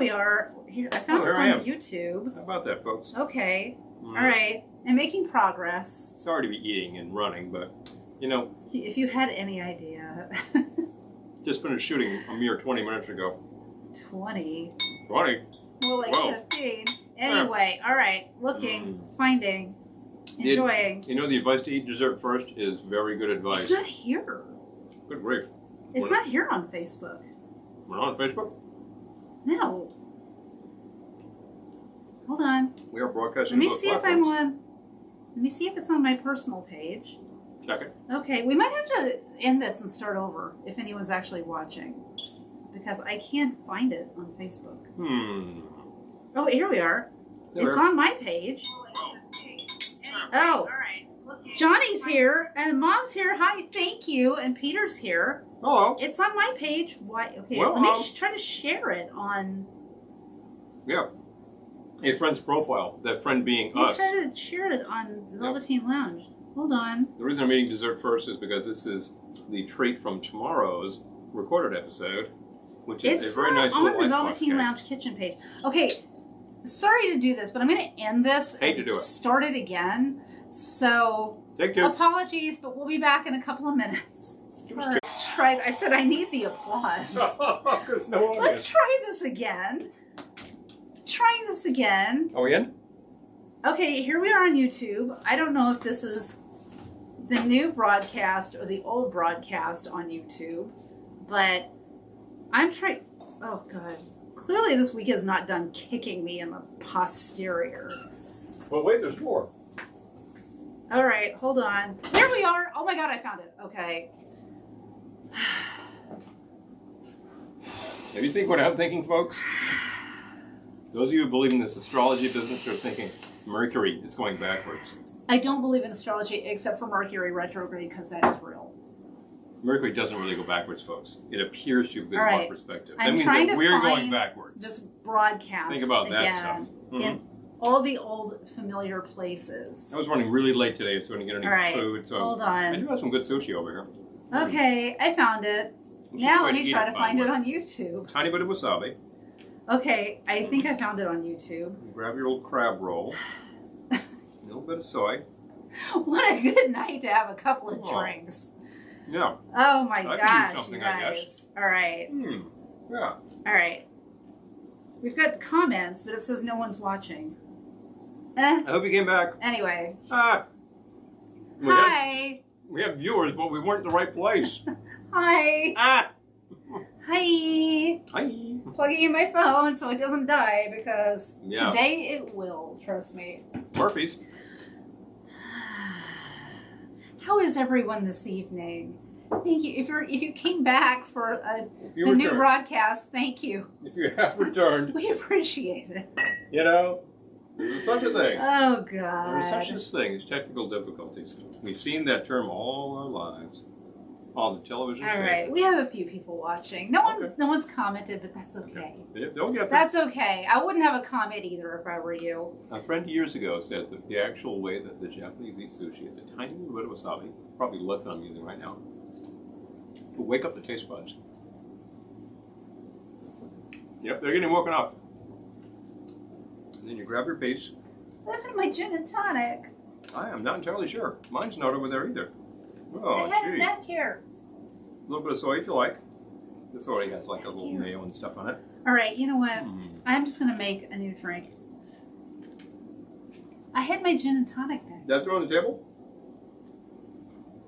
We are here. I found this on YouTube. How about that, folks? Okay. All right. I'm making progress. Sorry to be eating and running, but you know. If you had any idea. Just finished shooting a mere 20 minutes ago. 20? 20? Well, like 15. Anyway, all right. Looking, finding, enjoying. You know, the advice to eat dessert first is very good advice. It's not here. Good grief. It's not here on Facebook. We're not on Facebook? No. Hold on. We are broadcasting. Let me see if I'm on. Let me see if it's on my personal page. Check it. Okay, we might have to end this and start over if anyone's actually watching, because I can't find it on Facebook. Oh, here we are. It's on my page. Oh, Johnny's here and Mom's here. Hi, thank you, and Peter's here. Hello. It's on my page. Why? Okay, well, let me try to share it on. Yeah. A friend's profile. That friend being us. Try to share it on Velveteen Lounge. Hold on. The reason I'm eating dessert first is because this is the treat from tomorrow's recorded episode, which is a very nice little on the Velveteen Lounge kitchen page. Okay, sorry to do this, but I'm going to end this and start it again. So, Take two. Apologies, but we'll be back in a couple of minutes. Let's try. I said I need the applause. No Let's try this again. Trying this again. Are we in? Okay, here we are on YouTube. I don't know if this is the new broadcast or the old broadcast on YouTube, but I'm trying. Oh, God. Clearly this week is not done kicking me in the posterior. Well, wait, there's more. All right, hold on. There we are. Oh, my God, I found it. Okay. If you think what I'm thinking, folks, those of you who believe in this astrology business are thinking Mercury is going backwards. I don't believe in astrology except for Mercury retrograde because that is real. Mercury doesn't really go backwards, folks. It appears to from our perspective. That means that we're going backwards. This broadcast Think about that stuff. In all the old familiar places. I was running really late today, so I didn't get any food. So hold on. I do have some good sushi over here. Okay, I found it. Now let me try to find it on YouTube. Tiny bit of wasabi. Okay, I think I found it on YouTube. Grab your old crab roll. A little bit of soy. What a good night to have a couple of drinks. Yeah. Oh my gosh, you guys. I guess. All right. Yeah. All right. We've got comments, but it says no one's watching. I hope you came back. Anyway. Hi. We have viewers, but we weren't in the right place. Hi. Hi. Hi. Plugging in my phone so it doesn't die because today it will, trust me. Murphy's. How is everyone this evening? Thank you. If you came back for the new broadcast, thank you. If you have returned. We appreciate it. You know, there's such a thing. Oh, God. There's such a thing as technical difficulties. We've seen that term all our lives. On the television stations. All right, we have a few people watching. No one's commented, but that's okay. Don't get that's okay. I wouldn't have a comment either if I were you. A friend years ago said that the actual way that the Japanese eat sushi is a tiny little bit of wasabi, probably less than I'm using right now, to wake up the taste buds. Yep, they're getting woken up. And then you grab your piece. That's in my gin and tonic. I am not entirely sure. Mine's not over there either. Oh, I have it back here. A little bit of soy if you like. This already has like a little mayo and stuff on it. All right, you know what? I'm just going to make a new drink. I had my gin and tonic back. That's on the table?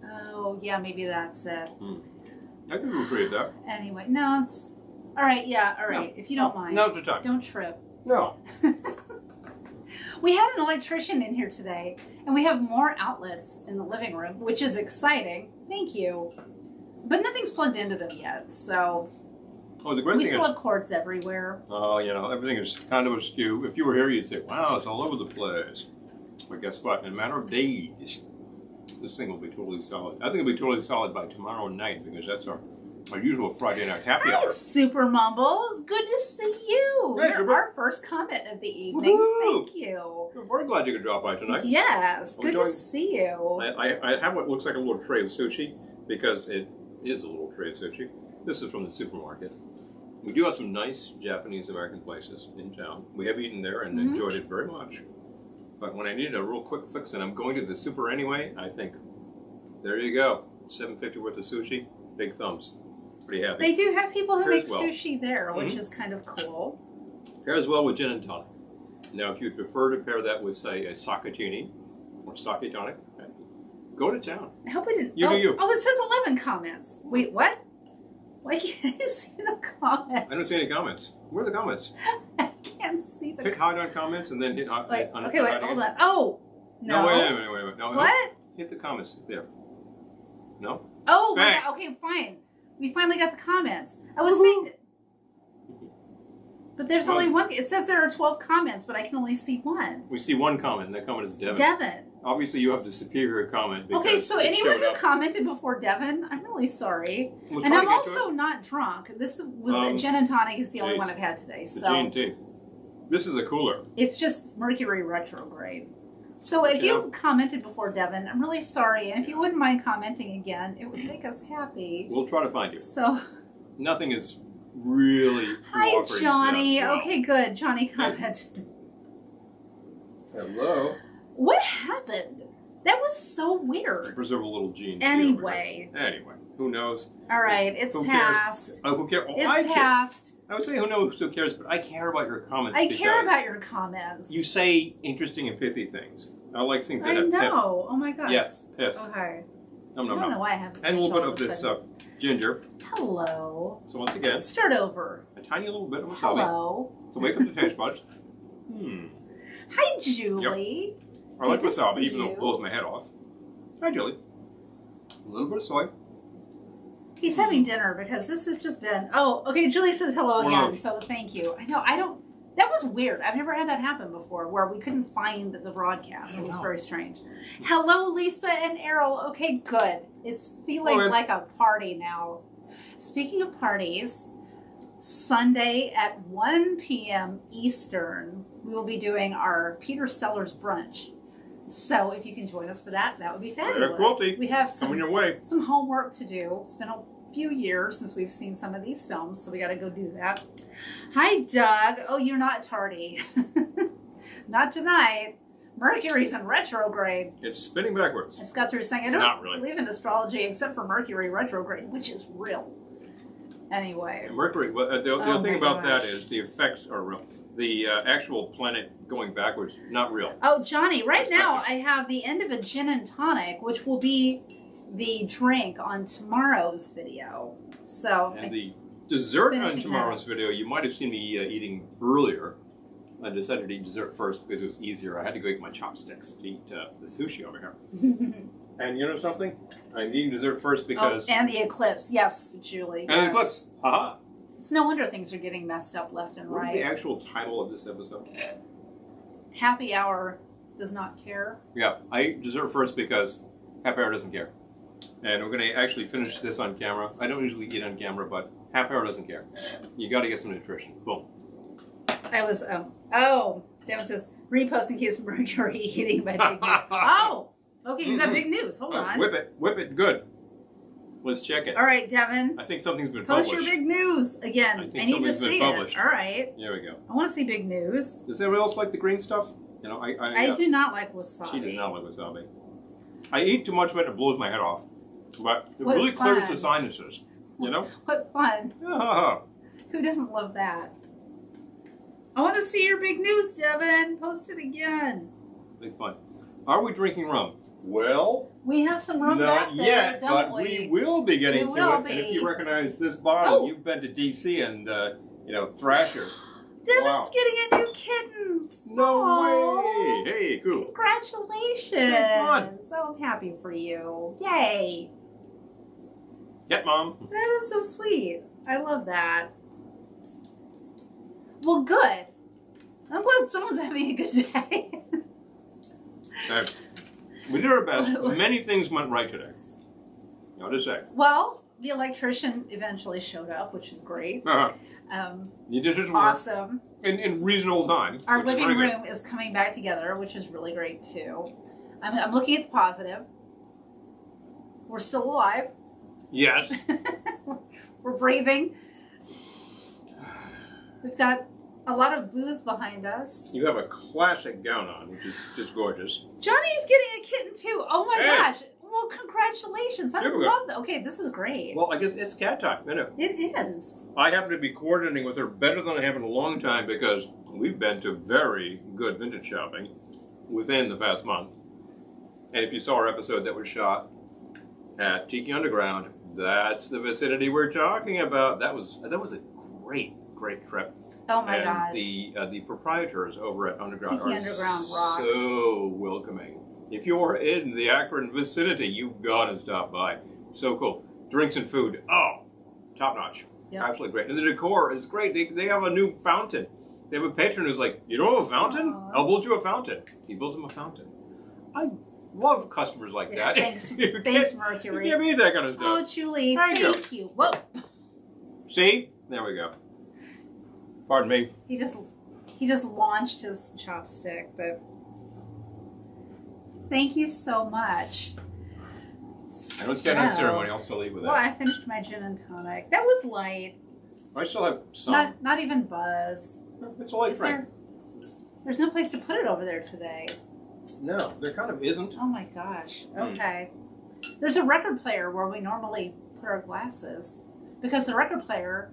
Oh, yeah, maybe that's it. I can recreate that. Anyway, no, it's... All right, yeah, all right, if you don't mind. Now's the time. Don't trip. No. We had an electrician in here today, and we have more outlets in the living room, which is exciting. Thank you. But nothing's plugged into them yet, so the great we thing still have cords everywhere. Oh, you know, everything is kind of askew. If you were here, you'd say, wow, it's all over the place. But guess what? In a matter of days, this thing will be totally solid. I think it'll be totally solid by tomorrow night, because that's our usual Friday night happy hour. Super Mumbles, good to see you. Hey, You're our first comment of the evening. Thank you. I'm very glad you could drop by tonight. Yes, good to see you. I have what looks like a little tray of sushi, because it is a little tray of sushi. This is from the supermarket. We do have some nice Japanese American places in town. We have eaten there and enjoyed it very much. But when I needed a real quick fix and I'm going to the super anyway, I think, there you go. $7.50 worth of sushi. Big thumbs. Pretty happy. They do have people who make sushi there, which is kind of cool. Pairs well with gin and tonic. Now, if you'd prefer to pair that with, say, a sakatini or sake tonic, go to town. I hope I didn't. You do you. Oh, it says 11 comments. Wait, what? Why can't I see the comments? I don't see any comments. Where are the comments? I can't see the comments. Hit hide on comments and then hit on wait, hold on. Oh, no. No, wait a minute. No, what? Hit the comments there. No? Oh, my God. Okay, fine. We finally got the comments. I was saying that. But there's only one. It says there are 12 comments, but I can only see one. We see one comment, and that comment is Devin. Devin. Obviously, you have the superior comment. Okay, so anyone who commented before Devin, I'm really sorry. And I'm also not drunk. This was a gin and tonic. Is the only one I've had today. So G&T. This is a cooler. It's just Mercury retrograde. So if you commented before Devin, I'm really sorry. And if you wouldn't mind commenting again, it would make us happy. We'll try to find you. So nothing is really. Hi, Johnny. Wow. Okay, good. Johnny commented. Hello. What happened? That was so weird. Preserve a little G&T. Anyway, who knows? All right, it's past. Oh, who cares? Oh, it's past. I would say who knows, who cares, but I care about your comments. I care about your comments. You say interesting and pithy things. I like things that have pith. I know. Oh my God. Yes, pith. Okay. No. I don't know why I haven't. And a little bit of this ginger. Hello. So once again, let's start over. A tiny little bit of wasabi. Hello. To wake up the taste buds. Hi, Julie. Yep. I like wasabi, even though it blows my head off. Hi, Julie. A little bit of soy. He's having dinner because this has just been. Oh, okay. Julie says hello again, so thank you. I know. I don't. That was weird. I've never had that happen before, where we couldn't find the broadcast. It was very strange. Hello, Lisa and Errol. Okay, good. It's feeling like a party now. Speaking of parties, Sunday at 1 p.m. Eastern, we will be doing our Peter Sellers brunch. So if you can join us for that, that would be fabulous. We have some homework to do. It's been a few years since we've seen some of these films, so we got to go do that. Hi, Doug. Oh, you're not tardy. Not tonight. Mercury's in retrograde. It's spinning backwards. I just got through saying I don't believe in astrology except for Mercury retrograde, which is real. Anyway. And Mercury, the thing about that is the effects are real. The actual planet going backwards, not real. Oh, Johnny, right now I have the end of a gin and tonic, which will be the drink on tomorrow's video. So and the dessert on tomorrow's video, you might have seen me eating earlier. I decided to eat dessert first because it was easier. I had to go get my chopsticks to eat the sushi over here. And you know something? I'm eating dessert first because... Oh, and the eclipse. Yes, Julie. And the eclipse. Haha. It's no wonder things are getting messed up left and right. What is the actual title of this episode? Happy Hour Does Not Care. Yeah, I eat dessert first because Happy Hour doesn't care. And we're going to actually finish this on camera. I don't usually eat on camera, but Happy Hour doesn't care. You got to get some nutrition. Boom. I was, that was just reposting his Mercury eating my big news. Oh, okay, you got big news. Hold on. Whip it, good. Let's check it. All right, Devin. I think something's been published. Post your big news again. I need to see it. All right. There we go. I want to see big news. Does anyone else like the green stuff? You know, I do not like wasabi. She does not like wasabi. I eat too much of it and it blows my head off. But it really clears the sinuses. You know? What fun. Who doesn't love that? I want to see your big news, Devin. Post it again. Big fun. Are we drinking rum? Well, we have some rum back there, not yet, don't but we will be getting to it. And if you recognize this bottle, you've been to DC and Thrashers. Devin's getting a new kitten. No way! Hey, cool. Congratulations! Big fun. So I'm happy for you. Yay! Cat mom. That is so sweet. I love that. Well, good. I'm glad someone's having a good day. We did our best. Many things went right today. I'll just say. Well, the electrician eventually showed up, which is great. You did his work. Awesome. In reasonable time. Our living room is coming back together, which is really great too. I'm looking at the positive. We're still alive. Yes. We're breathing. We've got a lot of booze behind us. You have a classic gown on, which is just gorgeous. Johnny's getting a kitten too. Oh my Hey. gosh. Well, congratulations. I love that. Okay, this is great. Well, I guess it's cat time, isn't it? It is. I happen to be coordinating with her better than I have in a long time because we've been to very good vintage shopping within the past month. And if you saw our episode that was shot at Tiki Underground, that's the vicinity we're talking about. That was a great trip. Oh my and gosh. The proprietors over at Underground Tiki are Underground rocks. so welcoming. If you're in the Akron vicinity, you've got to stop by. So cool. Drinks and food, top notch. Yep. Absolutely great. And the decor is great. They have a new fountain. They have a patron who's like, you don't have a fountain? Aww. I'll build you a fountain. He builds him a fountain. I love customers like that. Thanks, Mercury. You give me that kind of stuff. Oh, Julie, Thank you. Whoa. See? There we go. Pardon me. He just launched his chopstick, but thank you so much. I don't stand on ceremony. I'll still eat with that. Well, I finished my gin and tonic. That was light. I still have some. Not even buzzed. It's a light drink. There's no place to put it over there today. No, there kind of isn't. Oh my gosh. Okay. There's a record player where we normally put our glasses because the record player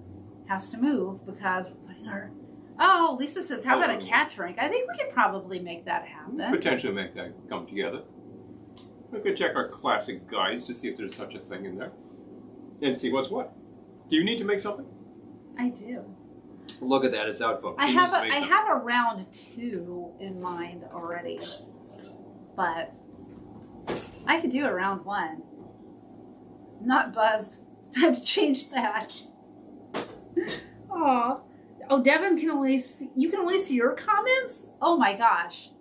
has to move because we're putting our... Oh, Lisa says, how about a cat drink? I think we could probably make that happen. Potentially make that come together. We could check our classic guides to see if there's such a thing in there. And see what's what. Do you need to make something? I do. Look at that, it's out, folks. I have a round 2 in mind already. But I could do a round 1. Not buzzed. It's time to change that. Aw. Oh, Devin you can only see your comments? Oh my gosh.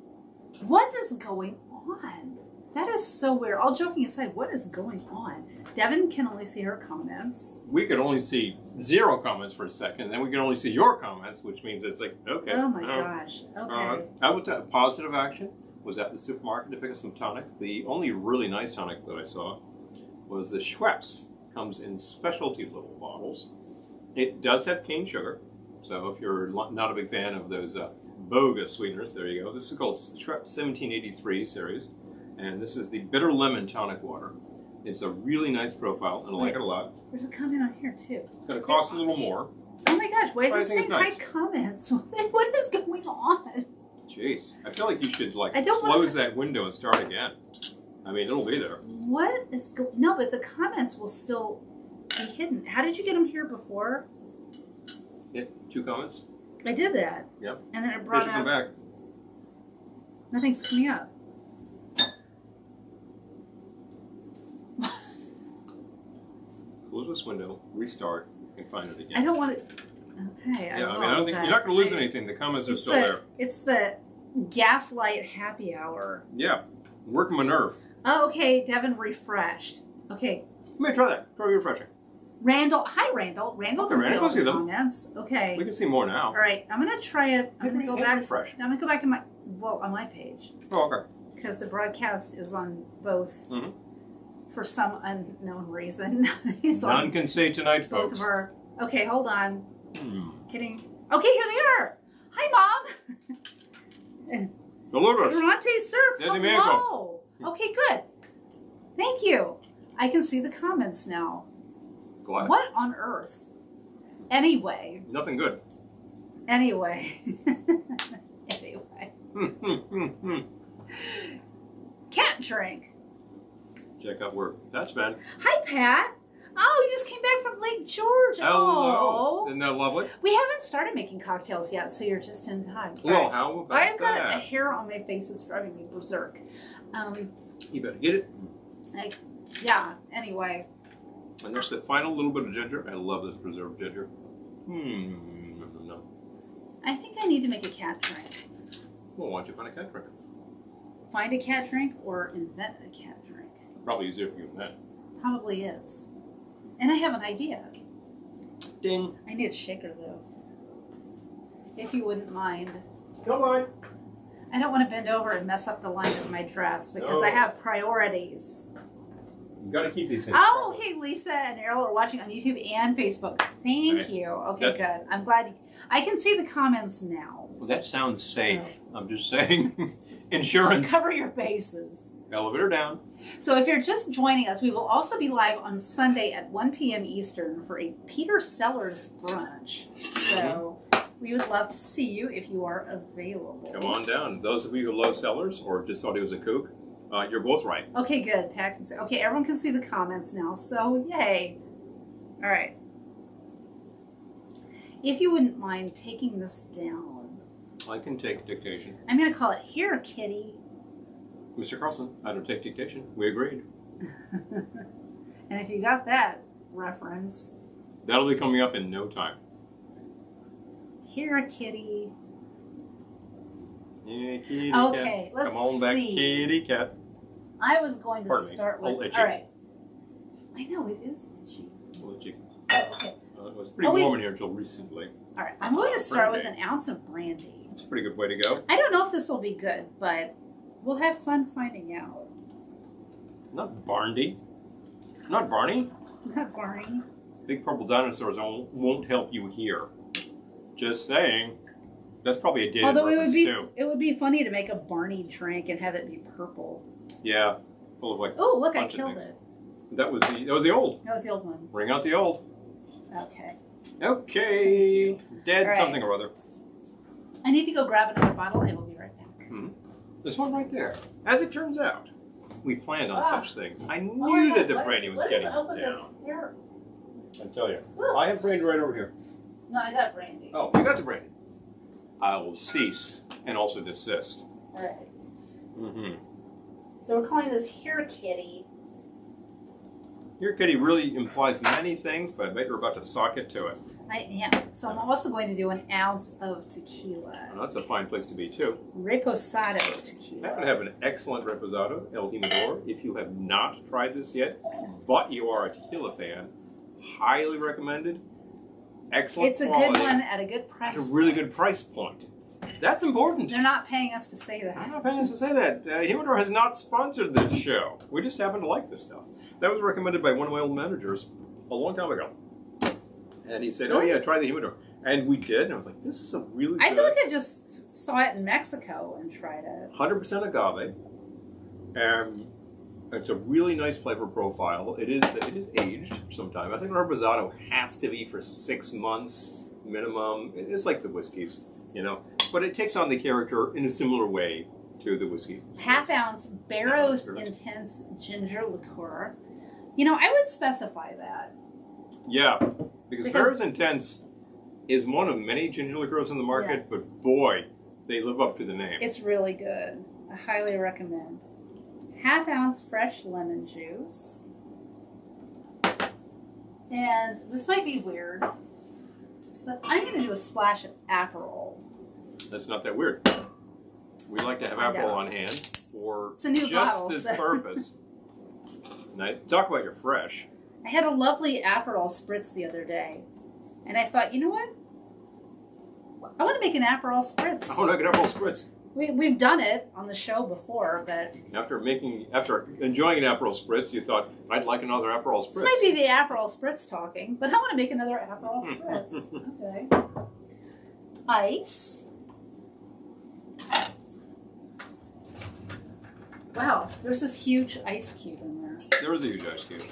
What is going on? That is so weird. All joking aside, what is going on? Devin can only see her comments. We could only see 0 comments for a second, then we can only see your comments, which means it's like, okay. Oh my gosh. Okay. I would tell positive action was at the supermarket to pick up some tonic. The only really nice tonic that I saw was the Schweppes. Comes in specialty little bottles. It does have cane sugar, so if you're not a big fan of those bogus sweeteners, there you go. This is called Schweppes 1783 series, and this is the bitter lemon tonic water. It's a really nice profile, and I like it a lot. There's a comment on here too. It's going to cost a little more. Oh my gosh, why is it saying nice. high comments? What is going on? Jeez, I feel like you should I don't close that window and start again. I mean, it'll be there. What is No, but the comments will still be hidden. How did you get them here before? Yeah, 2 comments. I did that. Yep. And then it brought Come back. Nothing's coming up. Close this window, restart, and find it again. I don't want it. Okay. Yeah, I don't think you're not going to lose anything. The comments are still there. It's the gaslight happy hour. Yeah, working my nerve. Oh, okay. Devin refreshed. Okay. Let me try that. Try refreshing. Randall. Hi, Randall. Randall can see all the comments. Okay. We can see more now. All right. I'm going to try it. I'm going to go back. Refresh. I'm going to go back to my, on my page. Oh, okay. Because the broadcast is on both. Mm-hmm. For some unknown reason. None can say tonight, both folks. of our... Okay, hold on. Hitting... Okay, here they are. Hi, Mom. Saludos. Durante Surf. Hello. Okay, good. Thank you. I can see the comments now. Glad. What on earth? Anyway. Nothing good. Anyway. Cat drink. Check out where that's been. Hi, Pat. Oh, you just came back from Lake George. Hello. Oh. Isn't that lovely? We haven't started making cocktails yet, so you're just in time. Well, right. how about I've got that? a hair on my face that's driving me berserk. You better get it. Yeah, anyway. And there's the final little bit of ginger. I love this preserved ginger. No. I think I need to make a cat drink. Well, why don't you find a cat drink? Find a cat drink or invent a cat drink? Probably easier for you than that. Probably is. And I have an idea. Ding. I need a shaker, though. If you wouldn't mind. Don't mind. I don't want to bend over and mess up the line of my dress because I have priorities. You've got to keep these things. Oh, okay. Lisa and Errol are watching on YouTube and Facebook. Thank you. Okay, good. I'm glad. I can see the comments now. Well, that sounds safe. I'm just saying. Insurance. Cover your bases. Elevator down. So if you're just joining us, we will also be live on Sunday at 1 p.m. Eastern for a Peter Sellers brunch. So we would love to see you if you are available. Come on down. Those of you who love Sellers or just thought he was a kook, you're both right. Okay, good. Okay, everyone can see the comments now, so yay. All right. If you wouldn't mind taking this down. I can take dictation. I'm going to call it Here, Kitty. Mr. Carlson, I don't take dictation. We agreed. And if you got that reference. That'll be coming up in no time. Here, Kitty. Yeah, kitty okay, cat. let's Come on back, see. kitty cat. I was going to start with. Itchy. All right. I know it is itchy. A little itchy. Oh, okay. It was pretty warm in here until recently. All right. I'm going to start with an ounce of brandy. It's a pretty good way to go. I don't know if this will be good, but we'll have fun finding out. Not Barney. Not Barney. Not Barney. Big purple dinosaurs won't help you here. Just saying. That's probably a dated reference too. It would be funny to make a Barney drink and have it be purple. Yeah, full of like. Oh, look! I killed it. That was the old. That was the old one. Bring out the old. Okay. Okay. Dead right. something or other. I need to go grab another bottle. I will be right back. There's one right there. As it turns out, we planned on such things. I knew that the brandy was getting down. Here. I tell you, I have brandy right over here. No, I got brandy. Oh, you got the brandy. I will cease and also desist. All right. So we're calling this Here, Kitty. Here, Kitty really implies many things, but I bet you're about to sock it to it. I am. So I'm also going to do an ounce of tequila. Well, that's a fine place to be, too. Reposado tequila. I happen to have an excellent Reposado, El Jimador. If you have not tried this yet, but you are a tequila fan, highly recommended. Excellent It's a quality, good one at a good price at a really good price point. That's important. They're not paying us to say that. I'm not paying us to say that. Humidor has not sponsored this show. We just happen to like this stuff. That was recommended by one of my old managers a long time ago. And he said, really? oh yeah, try the Humidor. And we did, and I was like, this is a really good... I feel like I just saw it in Mexico and tried it. 100% agave. It's a really nice flavor profile. It is aged sometime. I think Reposado has to be for 6 months minimum. It's like the whiskeys, you know. But it takes on the character in a similar way to the whiskey. Half-ounce Barrow's Intense Ginger Liqueur. You know, I would specify that. Yeah, because Barrow's Intense is one of many ginger liqueurs in the market, but boy, they live up to the name. It's really good. I highly recommend. Half-ounce fresh lemon juice. And this might be weird, but I'm going to do a splash of Aperol. That's not that weird. We like to have Aperol on hand for just this purpose. Now, talk about your fresh. I had a lovely Aperol spritz the other day, and I thought, you know what? I want to make an Aperol spritz. I want to make an Aperol spritz. We've done it on the show before, but after enjoying an Aperol spritz, you thought I'd like another Aperol spritz. This might be the Aperol spritz talking, but I want to make another Aperol spritz. Okay. Ice. Wow, there's this huge ice cube in there. There is a huge ice cube.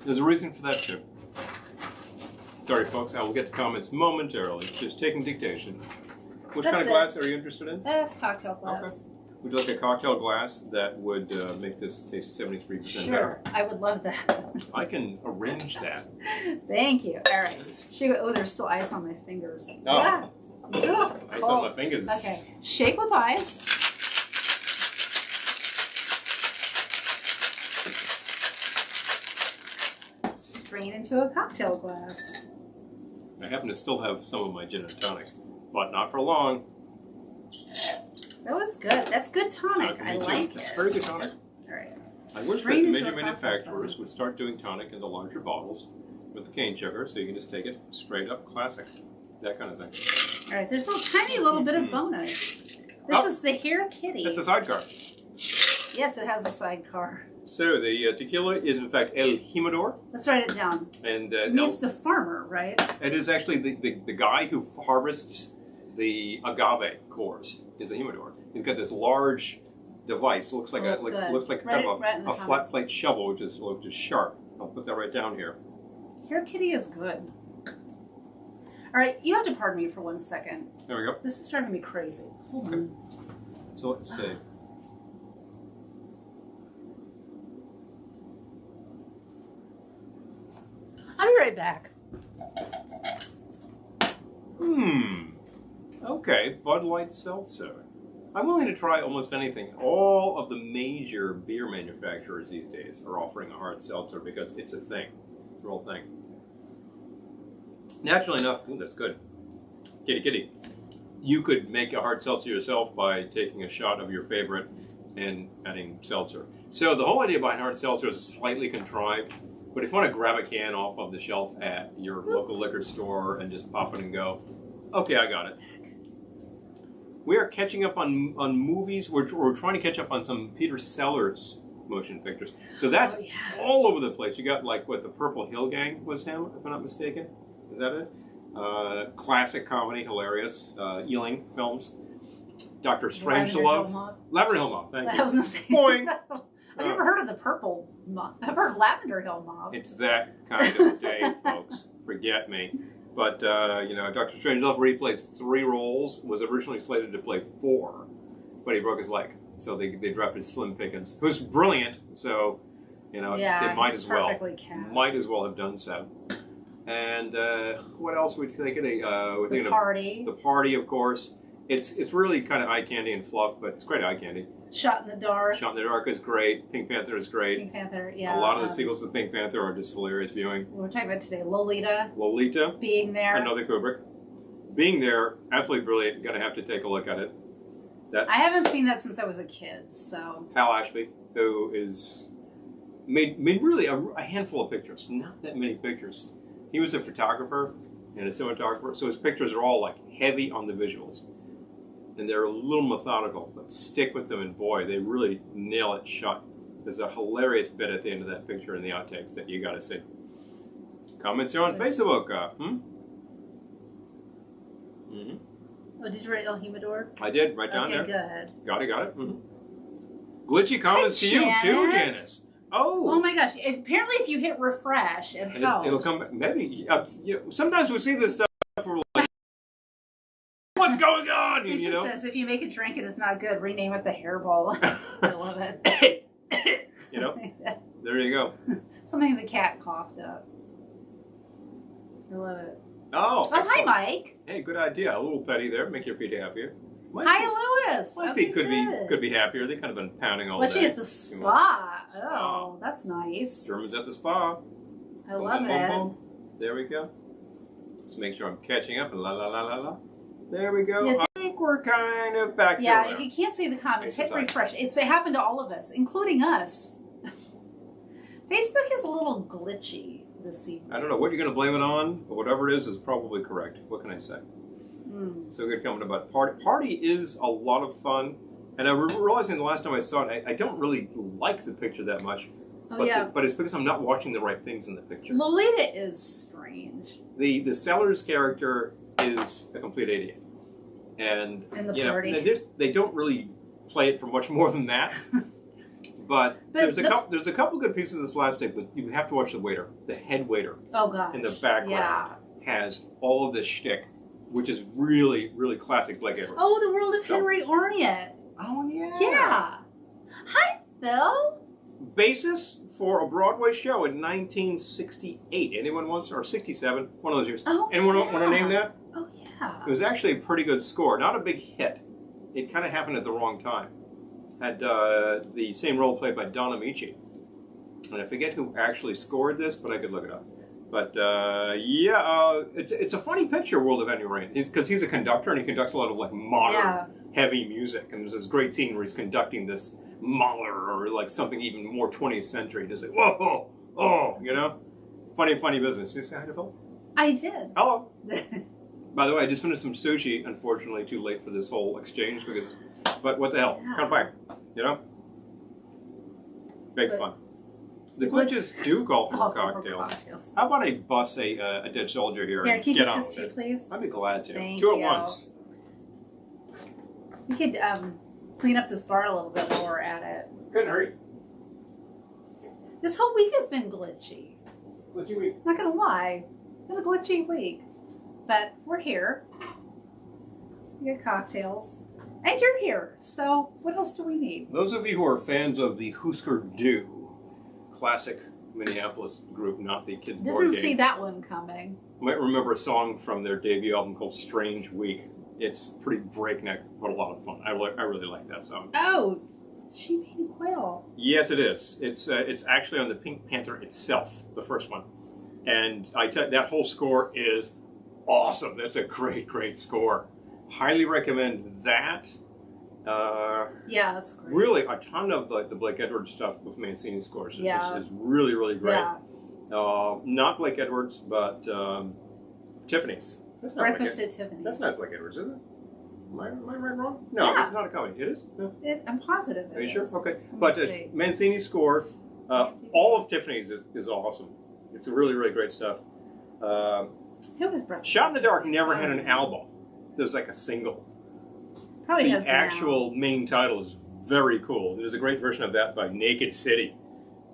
There's a reason for that too. Sorry, folks. I will get to comments momentarily. Just taking dictation. Which kind of glass are you interested in? Cocktail glass. Okay. Would you like a cocktail glass that would make this taste 73% better? Sure, I would love that. I can arrange that. Thank you. All right. Oh, there's still ice on my fingers. Oh. Yeah. Ice on my fingers. Okay. Shake with ice. Strain into a cocktail glass. I happen to still have some of my gin and tonic, but not for long. That was good. That's good tonic. I like it. It's very good tonic. All right. I wish that the major manufacturers would start doing tonic in the larger bottles with the cane sugar, so you can just take it straight up classic. That kind of thing. All right. There's a tiny little bit of bonus. This is the Here Kitty. It's a sidecar. Yes, it has a sidecar. So the tequila is in fact El Jimador. Let's write it down. And it means the farmer, right? It is actually the guy who harvests the agave cores is the Jimador. He's got this large device. Looks like kind of a flat plate shovel, which is sharp. I'll put that right down here. Hair Kitty is good. All right, you have to pardon me for 1 second. There we go. This is driving me crazy. Hold on. So let's see. I'll be right back. Okay, Bud Light Seltzer. I'm willing to try almost anything. All of the major beer manufacturers these days are offering a hard seltzer because it's a thing. It's a real thing. Naturally enough, that's good. Kitty. You could make a hard seltzer yourself by taking a shot of your favorite and adding seltzer. So the whole idea behind hard seltzer is slightly contrived, but if you want to grab a can off of the shelf at your local liquor store and just pop it and go, okay, I got it. We are catching up on movies. We're trying to catch up on some Peter Sellers motion pictures. So that's all over the place. You got like what the Purple Hill Gang was him, if I'm not mistaken. Is that it? Classic comedy, hilarious. Ealing films. Dr. Strangelove. Lavender Hill Mob. Thank you. I was going to say. Boing. I've never heard of the Purple Mob. I've heard of Lavender Hill Mob. It's that kind of day, folks. Forget me. But, Dr. Strangelove, where he plays 3 roles, was originally slated to play 4, but he broke his leg. So they drafted Slim Pickens, who's brilliant, so, they might as well have done so. And what else would we think of? The Party. The Party, of course. It's really kind of eye candy and fluff, but it's great eye candy. Shot in the Dark. Shot in the Dark is great. Pink Panther is great. Pink Panther, yeah. A lot of the sequels to Pink Panther are just hilarious viewing. We're talking about today Lolita. Being There. Another Kubrick. Being There, absolutely brilliant. Going to have to take a look at it. I haven't seen that since I was a kid, so. Hal Ashby, who is made really a handful of pictures. Not that many pictures. He was a photographer and a cinematographer, so his pictures are all like heavy on the visuals. And they're a little methodical, but stick with them, and boy, they really nail it shut. There's a hilarious bit at the end of that picture in the outtakes that you got to see. Comments here on Facebook. Oh, did you write El Jimador? I did, right down there. Okay, good. Got it. Glitchy comments to you too, Janice. Oh my gosh! Apparently, if you hit refresh, it helps. It'll come back. Maybe. Sometimes we see this stuff. We're like, what's going on? Lisa says if you make a drink and it's not good, rename it the Hairball. I love it. There you go. Something the cat coughed up. I love it. Oh, hi, Mike. Hey, good idea. A little petty there. Make your feet happier. Hi, Lewis. My feet could be happier. They kind of been pounding all day. Watching at the spa. Oh, that's nice. German's at the spa. I love it. Boom. There we go. Just make sure I'm catching up. La la la la la. There we go. Yeah, I think we're kind of back. Yeah, if you can't see the comments, hit refresh. It happened to all of us, including us. Facebook is a little glitchy this evening. I don't know what you're going to blame it on, but whatever it is probably correct. What can I say? So good comment about Party. Party is a lot of fun, and I realizing the last time I saw it, I don't really like the picture that much. But it's because I'm not watching the right things in the picture. Lolita is strange. The Sellers character is a complete idiot, and they don't really play it for much more than that. But there's a couple good pieces of slapstick, but you have to watch the waiter, the head waiter. Oh gosh. In the background has all of this shtick, which is really, really classic Blake Edwards. Oh, The World of Henry Orient. Oh yeah. Yeah. Hi, Phil. Basis for a Broadway show in 1968. Anyone wants, or 67, one of those years. Oh, anyone want to name that? Oh yeah. It was actually a pretty good score, not a big hit. It kind of happened at the wrong time. Had the same role played by Don Amici. And I forget who actually scored this, but I could look it up. But it's a funny picture, World of Henry Orient, because he's a conductor and he conducts a lot of like modern heavy music. And there's this great scene where he's conducting this Mahler or like something even more 20th century. Just like whoa, funny business. Did you say hi to Phil? I did. Hello. By the way, I just finished some sushi. Unfortunately, too late for this whole exchange but what the hell? Come back, Big fun. The glitches do call for cocktails. How about I bus a dead soldier here? Here, and can you get take on this with too, it? please? I'd be glad to. Thank Two you. at once. We could clean up this bar a little bit while we're at it. Couldn't hurry. This whole week has been glitchy. Glitchy week. Not gonna lie, it's been a glitchy week. But we're here. We got cocktails. And you're here, so what else do we need? Those of you who are fans of the Husker Du, classic Minneapolis group, not the kids' board game. Didn't see that one coming. You might remember a song from their debut album called Strange Week. It's pretty breakneck, but a lot of fun. I really like that song. Oh, Sheep-Eating Quail. Yes, it is. It's actually on the Pink Panther itself, the first one. And that whole score is awesome. That's a great, great score. Highly recommend that. Yeah, that's great. Really, a ton of the Blake Edwards stuff with Mancini scores is really, really great. Yeah. Not Blake Edwards, but Tiffany's. That's not Breakfast at Tiffany's. That's not Blake Edwards, is it? Am I right wrong? No, Yeah. it's not a comedy. It is? No. I'm positive it Are you is. sure? Okay. Let But me see. Mancini's score, all of Tiffany's is awesome. It's really, really great stuff. Who was Breakfast Shot in the at Dark Tiffany's? never had an album. There was like a single. Probably The has now. actual main title is very cool. There's a great version of that by Naked City.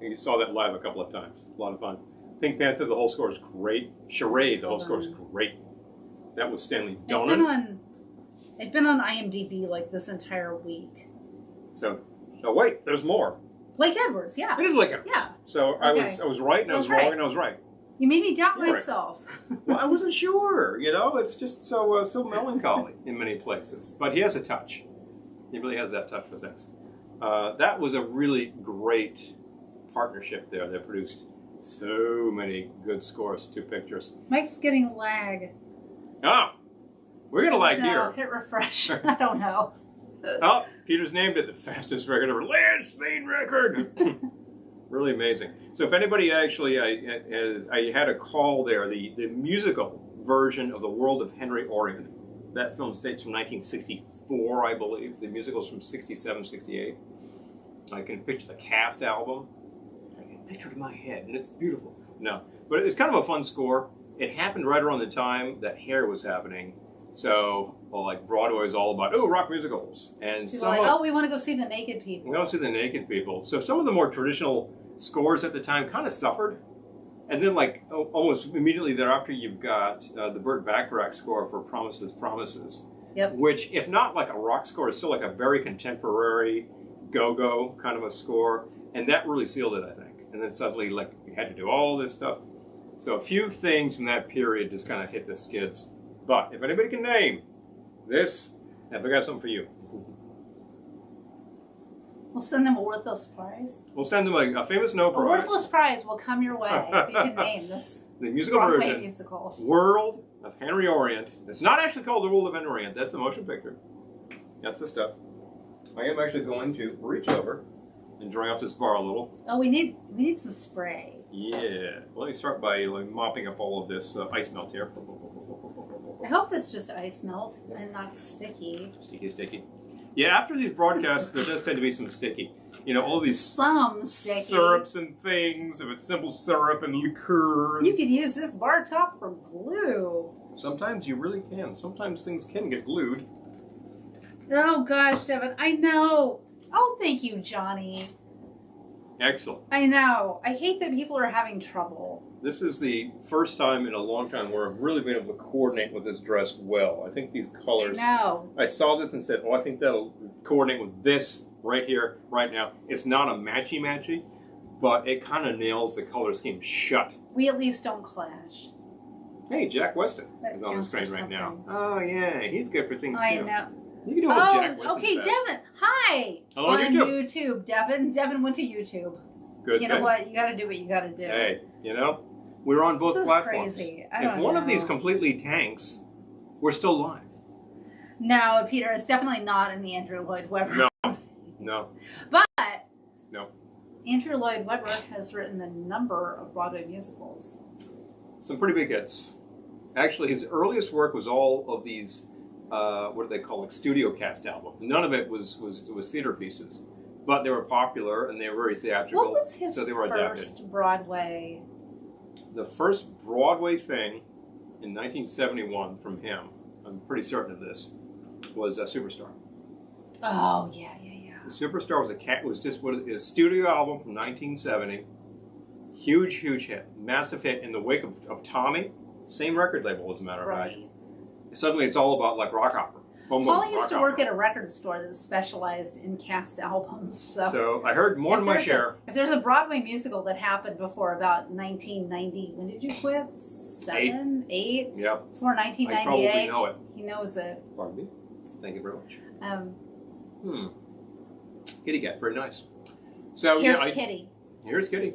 You saw that live a couple of times. A lot of fun. Pink Panther, the whole score is great. Charade, the whole score is great. That was Stanley Donen. I've been on IMDb like this entire week. So wait, there's more. Blake Edwards, yeah. It is Blake Edwards. Yeah. So I was right and I was wrong and I was right. You made me doubt You're right. myself. Well, I wasn't sure. It's just so melancholy in many places. But he has a touch. He really has that touch for things. That was a really great partnership there that produced so many good scores, 2 pictures. Mike's getting lag. Ah, we're gonna lag No, here. hit refresh. I don't know. Oh, Peter's named it the fastest record ever. Land speed record. Really amazing. So if anybody actually, I had a call there, the musical version of The World of Henry Orient. That film dates from 1964, I believe. The musical's from 67, 68. I can picture the cast album. I can picture it in my head, and it's beautiful. No, but it's kind of a fun score. It happened right around the time that Hair was happening. So, like Broadway was all about, rock musicals. And People are like, we want to go see the Naked People. We want to see the Naked People. So some of the more traditional scores at the time kind of suffered. And then like almost immediately thereafter, you've got the Burt Bacharach score for Promises, Promises. Yep. Which, if not like a rock score, is still like a very contemporary go-go kind of a score. And that really sealed it, I think. And then suddenly like we had to do all this stuff. So a few things from that period just kind of hit the skids. But if anybody can name this, I've got something for you. We'll send them a worthless prize. We'll send them a famous no A prize. worthless prize will come your way if you can name this the musical Broadway version, musical. World of Henry Orient. It's not actually called The World of Henry Orient. That's the motion picture. That's the stuff. I am actually going to reach over and dry off this bar a little. Oh, we need some spray. Yeah. Let me start by mopping up all of this ice melt here. I hope that's just ice melt and not sticky. Sticky. Yeah, after these broadcasts, there does tend to be some sticky. All these Some sticky. syrups and things. If it's simple syrup and liqueur. You could use this bar top for glue. Sometimes you really can. Sometimes things can get glued. Oh gosh, Devin, I know. Oh, thank you, Johnny. Excellent. I know. I hate that people are having trouble. This is the first time in a long time where I've really been able to coordinate with this dress well. I think these colors... I know. I saw this and said, I think that'll coordinate with this right here, right now. It's not a matchy-matchy, but it kind of nails the color scheme shut. We at least don't clash. Hey, Jack Weston That is on the counts screen for right now. something. Oh, yeah, he's good for things, I too. know. You can do a Jack Weston okay, fest. Devin. Hi. Hello, on YouTube. YouTube. Devin went to YouTube. Good You know thing. what? You got to do what you got to do. Hey, we're on both This is platforms. crazy. I If don't one of know. these completely tanks, we're still live. No, Peter, it's definitely not in the Andrew Lloyd Webber. No. But No. Andrew Lloyd Webber has written a number of Broadway musicals. Some pretty big hits. Actually, his earliest work was all of these, what do they call it, studio cast albums. None of it was theater pieces. but they were popular and they were very theatrical. What was his so they were first adapted. Broadway? The first Broadway thing in 1971 from him, I'm pretty certain of this, was Superstar. Oh, yeah. The Superstar was just a studio album from 1970. Huge hit. Massive hit in the wake of Tommy. Same record label, as a matter of fact. Suddenly it's all about like rock opera. Paul used to work at a record store that specialized in cast albums. So I heard more than my share. If there's a Broadway musical that happened before about 1990, when did you quit? 7, 8? Yep. Before 1998. I probably know it. He knows it. Pardon me. Thank you very much. Kitty cat, very nice. So here's Kitty. Here's Kitty.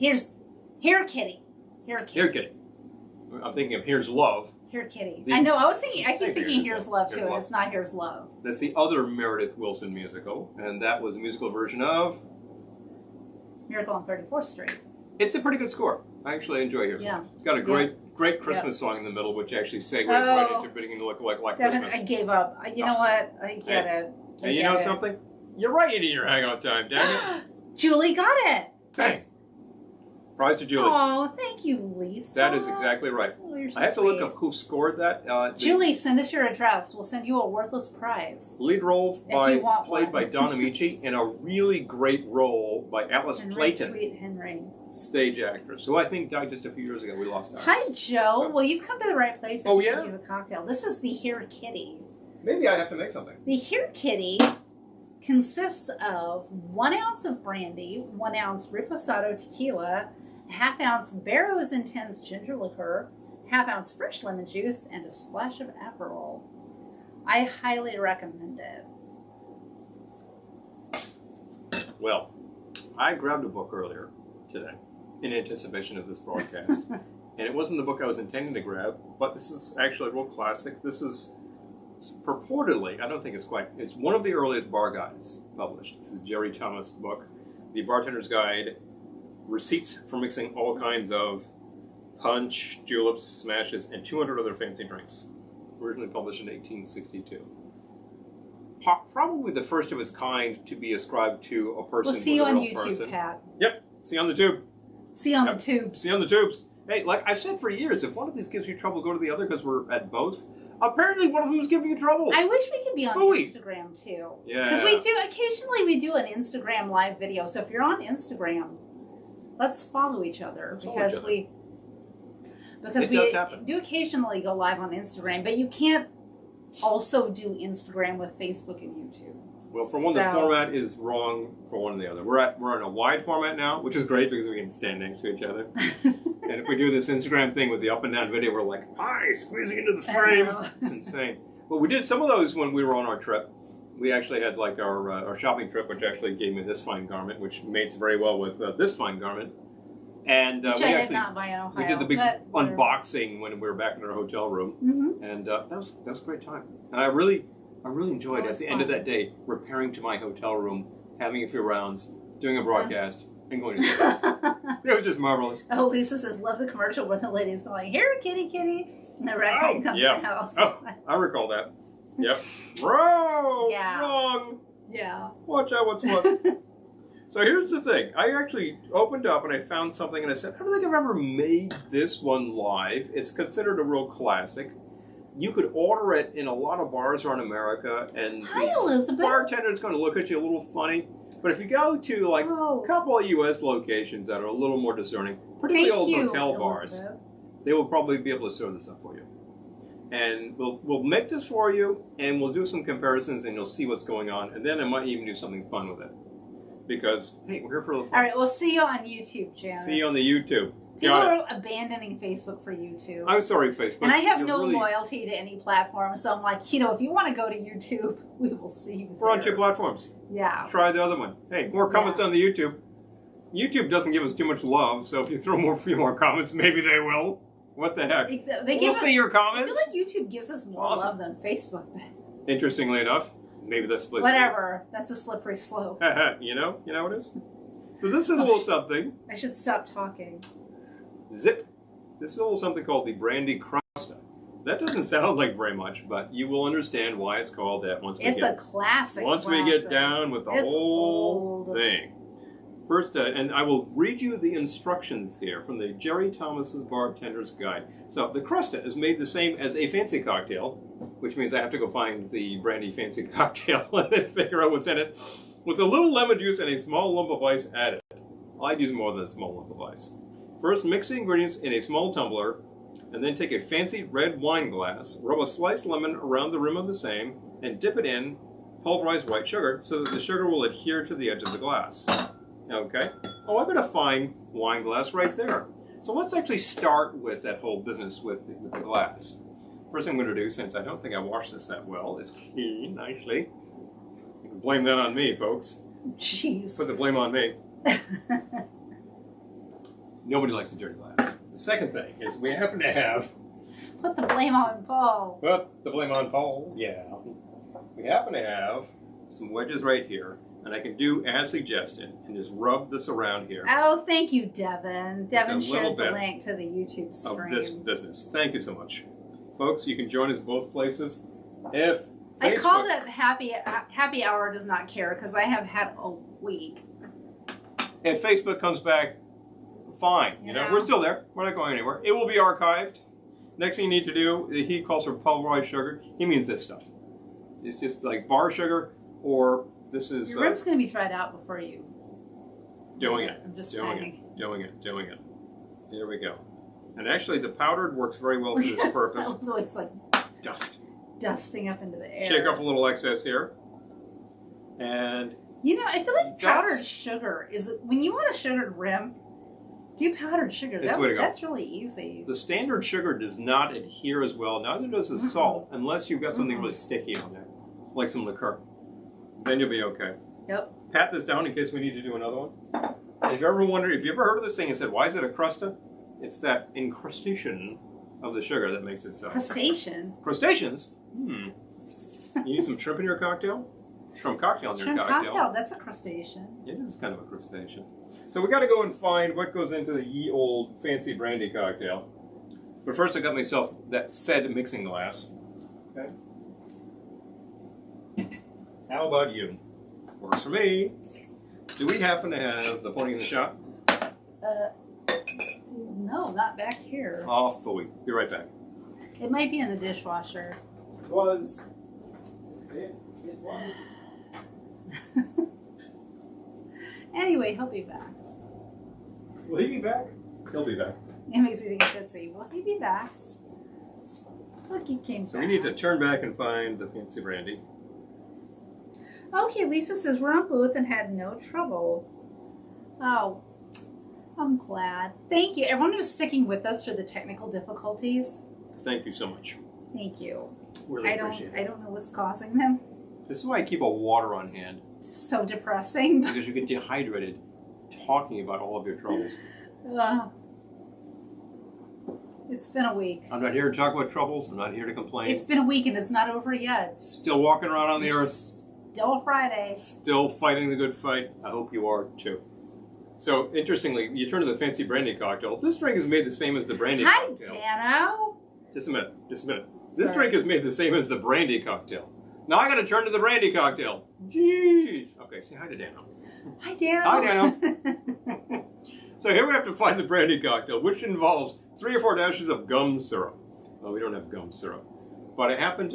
Here Kitty. Here Kitty. I'm thinking of Here's Love. Here Kitty. I know. I keep thinking Here's Love too. It's not Here's Love. That's the other Meredith Willson musical, and that was a musical version of Miracle on 34th Street. It's a pretty good score. I actually enjoy Here's Love. It's got a great Christmas song in the middle, which actually segues right into beginning to look like Christmas. I gave up. You know what? I get it. And you know something? You're right into your hang on time, dang it. Julie got it. Bang. Prize to Julie. Oh, thank you, Lisa. That is exactly right. Oh, you're so I have to sweet. look up who scored that. Julie, send us your address. We'll send you a worthless prize. Lead role played by Don Amici, and a really great role by Alice Clayton. Sweet Henry. Stage actress, who I think died just a few years ago. We lost her. Hi, Joe. So, well, you've come to the right place. Oh, yeah? Use a cocktail. This is the Here Kitty. Maybe I have to make something. The Here Kitty consists of 1 ounce of brandy, 1 ounce Reposado tequila, a ½ ounce Barrow's Intense ginger liqueur, ½ ounce fresh lemon juice, and a splash of Aperol. I highly recommend it. Well, I grabbed a book earlier today in anticipation of this broadcast, and it wasn't the book I was intending to grab, but this is actually a real classic. This is purportedly, I don't think it's one of the earliest bar guides published. It's the Jerry Thomas book, The Bartender's Guide, Receipts for Mixing All Kinds of Punch, Juleps, Smashes, and 200 other fancy drinks. Originally published in 1862. Probably the first of its kind to be ascribed to a person. We'll see you on YouTube, person. Pat. Yep, see you on the tube. See you on the tubes. See you on the tubes. Hey, like I've said for years, if one of these gives you trouble, go to the other because we're at both. Apparently one of them is giving you trouble. I wish we could be on Instagram too. Yeah. Because occasionally we do an Instagram live video. So if you're on Instagram, let's follow each other. Because we do occasionally go live on Instagram, but you can't also do Instagram with Facebook and YouTube. Well, for one, the format is wrong for one and the other. We're in a wide format now, which is great because we can stand next to each other. And if we do this Instagram thing with the up and down video, we're like, hi, squeezing into the frame. It's insane. Well, we did some of those when we were on our trip. We actually had like our shopping trip, which actually gave me this fine garment, which mates very well with this fine garment. And which I did not buy in Ohio. We did the big unboxing when we were back in our hotel room, and that was a great time. And I really enjoyed at the end of that day repairing to my hotel room, having a few rounds, doing a broadcast, and going to bed. It was just marvelous. Oh, Lisa says, love the commercial where the lady's going, here, kitty, kitty, and the raccoon comes to the house. Oh, I recall that. Yep. Wrong. Yeah. Wrong. Yeah. Watch out what's what. So here's the thing. I actually opened up and I found something and I said, I don't think I've ever made this one live. It's considered a real classic. You could order it in a lot of bars around America, and the bartender's going to look at you a little funny. But if you go to like a couple of U.S. locations that are a little more discerning, particularly old hotel bars, they will probably be able to serve this up for you. And we'll make this for you, and we'll do some comparisons, and you'll see what's going on. And then I might even do something fun with it. Because, hey, we're here for a little fun. All right, we'll see you on YouTube, Janice. See you on the YouTube. People are abandoning Facebook for YouTube. I'm sorry, Facebook. And I have no loyalty to any platform, so I'm like, if you want to go to YouTube, we will see you there. We're on 2 platforms. Yeah. Try the other one. Hey, more comments on the YouTube. YouTube doesn't give us too much love, so if you throw a few more comments, maybe they will. What the heck? We'll see your comments. I feel like YouTube gives us more love than Facebook. Interestingly enough, maybe that's split. Whatever. That's a slippery slope. You know what it is? So this is a little something. I should stop talking. Zip. This is a little something called the Brandy Crusta. That doesn't sound like very much, but you will understand why it's called that once we It's a classic. Once we get down with the whole thing. First, and I will read you the instructions here from the Jerry Thomas's Bartender's Guide. So the crusta is made the same as a fancy cocktail, which means I have to go find the brandy fancy cocktail and then figure out what's in it, with a little lemon juice and a small lump of ice added. I'd use more than a small lump of ice. First, mix the ingredients in a small tumbler, and then take a fancy red wine glass, rub a sliced lemon around the rim of the same, and dip it in pulverized white sugar so that the sugar will adhere to the edge of the glass. Okay. Oh, I've got a fine wine glass right there. So let's actually start with that whole business with the glass. First thing I'm going to do, since I don't think I washed this that well, is clean nicely. You can blame that on me, folks. Jeez. Put the blame on me. Nobody likes a dirty glass. The second thing is we happen to have... Put the blame on Paul. Put the blame on Paul, yeah. We happen to have some wedges right here. And I can do as suggested and just rub this around here. Oh, thank you, Devin. Devin shared the link to the YouTube stream. Of this business. Thank you so much. Folks, you can join us both places. If I called it happy hour does not care because I have had a week. If Facebook comes back, fine. You know, we're still there. We're not going anywhere. It will be archived. Next thing you need to do, he calls for pulverized sugar. He means this stuff. It's just like bar sugar or... This is your rib's going to be dried out before you doing it. I'm just saying. Doing it. Here we go. And actually, the powdered works very well for this purpose. So it's like dusting up into the air. Shake off a little excess here, and you know, I feel like powdered sugar is when you want a sugared rim. Do powdered sugar. That's really easy. The standard sugar does not adhere as well. Neither does the salt, unless you've got something really sticky on there, like some liqueur. Then you'll be okay. Yep. Pat this down in case we need to do another one. And if you ever wondered, if you ever heard of this thing and said, why is it a crusta? It's that incrustation of the sugar that makes it so. Crustacean? Crustaceans? You need some shrimp in your cocktail? Shrimp cocktail in your cocktail. Cocktail, that's a crustacean. It is kind of a crustacean. So we got to go and find what goes into the ye old fancy brandy cocktail. But first I got myself that said mixing glass. Okay. How about you? Works for me. Do we happen to have the pony in the shop? No, not back here. Oh, phooey. Be right back. It might be in the dishwasher. It was. It was. Anyway, he'll be back. Will he be back? He'll be back. It makes me think shitsy. Will he be back? Look, he came back. So we need to turn back and find the fancy brandy. Okay, Lisa says we're on booth and had no trouble. Oh, I'm glad. Thank you. Everyone who's sticking with us through the technical difficulties. Thank you so much. Thank you. Really appreciate it. I don't know what's causing them. This is why I keep a water on hand. It's so depressing. Because you get dehydrated talking about all of your troubles. It's been a week. I'm not here to talk about troubles. I'm not here to complain. It's been a week and it's not over yet. Still walking around on the earth. Still Friday. Still fighting the good fight. I hope you are too. So, interestingly, you turn to the fancy brandy cocktail. This drink is made the same as the brandy cocktail. Hi, Dano. Just a minute. This drink is made the same as the brandy cocktail. Now I got to turn to the brandy cocktail. Jeez. Okay, say hi to Dano. Hi, Dano. Hi, Dano. So here we have to find the brandy cocktail, which involves 3 or 4 dashes of gum syrup. Well, we don't have gum syrup. But I happen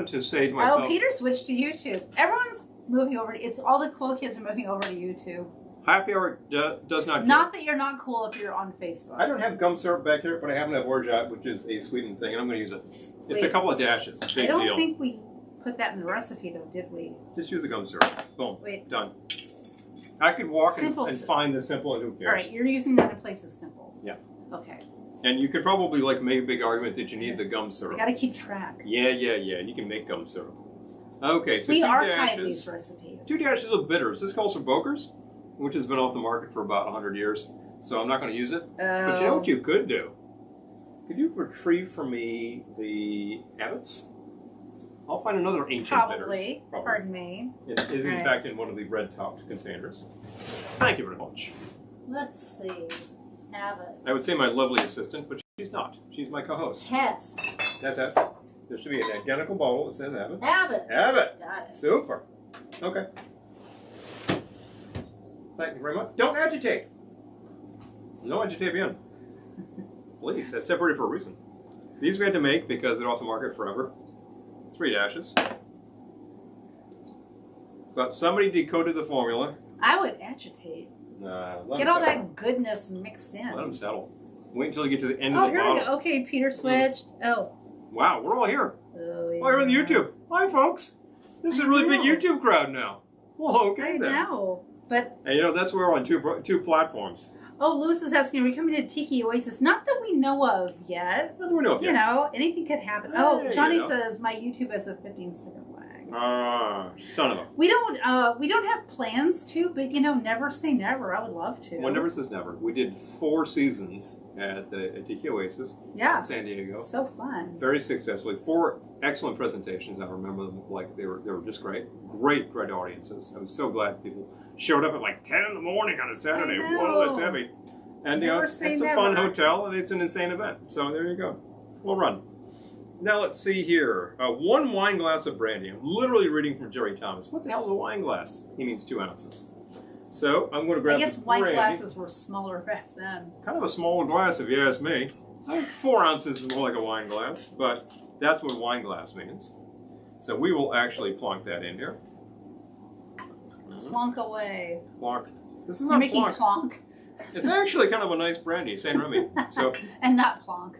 to say to myself... Oh, Peter switched to YouTube. Everyone's moving over. It's all the cool kids are moving over to YouTube. Happy hour does not... Not that you're not cool if you're on Facebook. I don't have gum syrup back here, but I happen to have orgeat, which is a sweetened thing, and I'm going to use it. It's a couple of dashes. Big deal. I don't think we put that in the recipe, though, did we? Just use the gum syrup. Boom. Done. I could walk and find the simple, and who cares? All right, you're using that in place of simple. Yeah. Okay. And you could probably make a big argument that you need the gum syrup. You got to keep track. Yeah. You can make gum syrup. Okay, so we archive these recipes. 2 dashes of bitters. This calls for Boker's, which has been off the market for about 100 years. So I'm not going to use it. But you know what you could do? Could you retrieve for me the Abbott's? I'll find another ancient bitters. Probably. Pardon me. It is, in fact, in one of the red-topped containers. Thank you very much. Let's see. Abbott. I would say my lovely assistant, but she's not. She's my co-host. Tess. That's us. There should be an identical bottle that says Abbott. Abbott. Abbott. Got it. Super. Okay. Thank you very much. Don't agitate. No agitation. Please, that's separated for a reason. These we had to make because they're off the market forever. 3 dashes. But somebody decoded the formula. I would agitate. Get all that goodness mixed in. Let them settle. Wait until you get to the end of of the here bottle. we go. Okay, Peter switched. Oh. Wow, we're all here. Oh, yeah. Oh, you're on the YouTube. Hi, folks. This is a really big YouTube crowd now. Well, okay then. I know, but... And you know, that's where we're on two platforms. Oh, Lewis is asking, are we coming to Tiki Oasis? Not that we know of yet. Not that we know of yet. You know, anything could happen. Oh, Johnny says, my YouTube has a 15-second lag. Son of a... We don't have plans to, but, you know, never say never. I would love to. One never says never. We did 4 seasons at Tiki Oasis in San Diego. So fun. Very successfully. 4 excellent presentations. I remember them like they were just great. Great audiences. I was so glad people showed up at like 10 in the morning on a Saturday. Whoa, that's heavy. And you know, it's a fun hotel and it's an insane event. So there you go. We'll run. Now let's see here. 1 wine glass of brandy. I'm literally reading from Jerry Thomas. What the hell is a wine glass? He means 2 ounces. So I'm going to grab. I guess wine glasses were smaller back then. Kind of a small glass, if you ask me. 4 ounces is more like a wine glass, but that's what wine glass means. So we will actually plonk that in here. Plonk away. Plonk. This is not making plonk. It's actually kind of a nice brandy, Saint Remy. So and not plonk.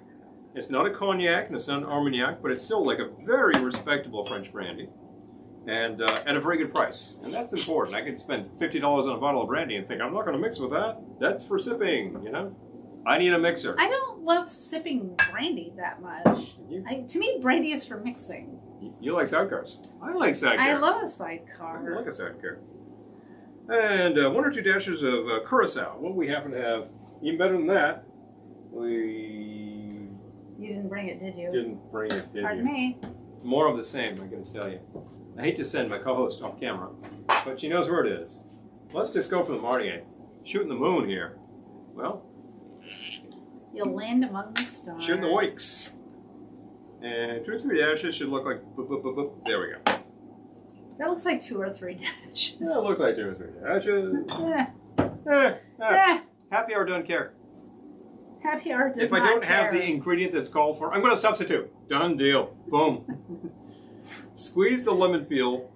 It's not a cognac and it's not an Armagnac, but it's still like a very respectable French brandy, and at a very good price. And that's important. I could spend $50 on a bottle of brandy and think I'm not going to mix with that. That's for sipping, you know. I need a mixer. I don't love sipping brandy that much. To me, brandy is for mixing. You like sidecars. I like sidecars. I love a sidecar. I like a sidecar. And 1 or 2 dashes of Curacao. What we happen to have, even better than that, You didn't bring it, did you? Didn't bring it, did Pardon me. More of the same, I'm going to tell you. I hate to send my co-host off camera, but she knows where it is. Let's just go for the Marnier. Shooting the moon here. Well, you'll land among the stars. Shooting the wakes. And 2 or 3 dashes should look like boop, boop, boop, boop. There we go. That looks like 2 or 3 dashes. Yeah, it looks like 2 or 3 dashes. Happy hour doesn't care. Happy hour does not care. If I don't have the ingredient that's called for, I'm going to substitute. Done deal. Boom. Squeeze the lemon peel,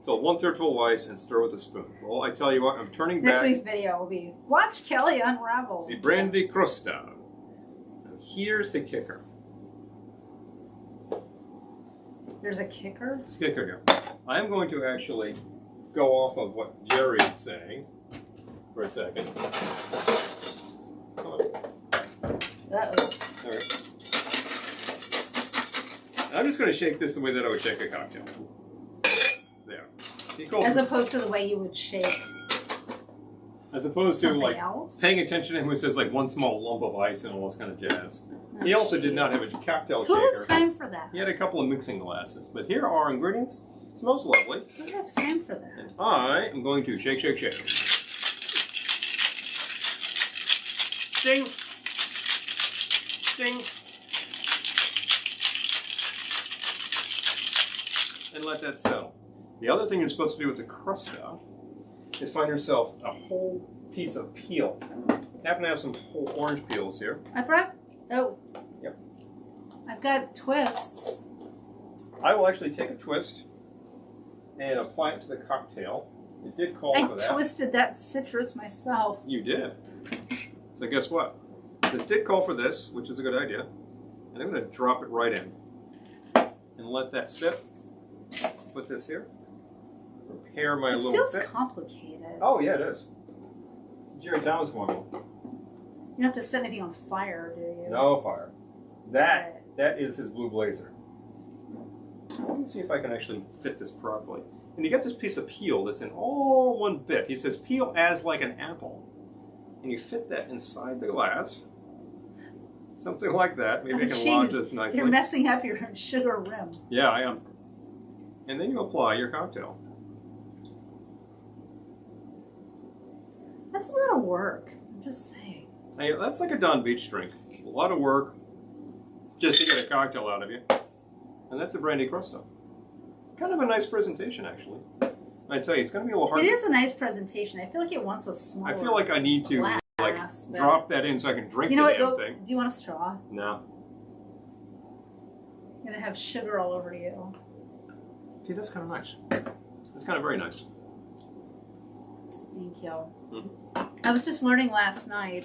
fill 1/3 full of ice, and stir with a spoon. Well, I tell you what, I'm turning back. Next week's video will be, watch Kelly unravel. The brandy crusta. And here's the kicker. There's a kicker? There's a kicker here. I am going to actually go off of what Jerry is saying for a second. Uh-oh. All right. I'm just going to shake this the way that I would shake a cocktail. There. As opposed to the way you would shake. As opposed to like else? paying attention to him who says like 1 small lump of ice and all this kind of jazz. Oh, he also did not have a cocktail shaker. Who has time for that? He had a couple of mixing glasses. But here are our ingredients. It smells lovely. Who has time for that? And I am going to shake, shake, shake. Ding. Ding. And let that settle. The other thing you're supposed to do with the crusta is find yourself a whole piece of peel. I happen to have some whole orange peels here. I brought... Oh. Yep. I've got twists. I will actually take a twist and apply it to the cocktail. It did call for that. I twisted that citrus myself. You did. So guess what? This did call for this, which is a good idea. And I'm going to drop it right in. And let that sit. Put this here. Prepare my little This bit. feels complicated. Oh, yeah, it is. Jerry Thomas formula. You don't have to set anything on fire, do you? No fire. That is his blue blazer. Let me see if I can actually fit this properly. And you get this piece of peel that's in all one bit. He says peel as like an apple. And you fit that inside the glass. Something like that. Maybe I can launch this nicely. You're messing up your sugar rim. Yeah, I am. And then you apply your cocktail. That's a lot of work. I'm just saying. Hey, that's like a Don Beach drink. A lot of work. just to get a cocktail out of you. And that's the Brandy Crusto. Kind of a nice presentation, actually. I tell you, it's going to be a little hard. It is a nice presentation. I feel like it wants a small. I feel like I need to drop that in so I can drink the damn thing. Do you want a straw? No. I'm going to have sugar all over you. See, that's kind of nice. That's kind of very nice. Thank you. I was just learning last night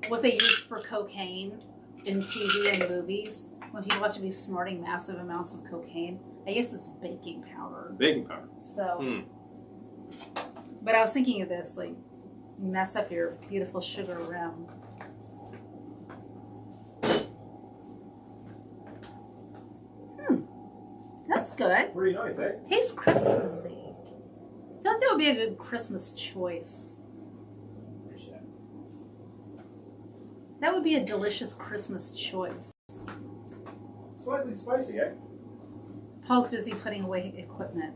what they use for cocaine in TV and movies when people have to be snorting massive amounts of cocaine. I guess it's baking powder. Baking powder. So, but I was thinking of this, like, you mess up your beautiful sugar rim. That's good. Pretty nice, eh? Tastes Christmassy. I feel like that would be a good Christmas choice. That would be a delicious Christmas choice. Slightly spicy, eh? Paul's busy putting away equipment.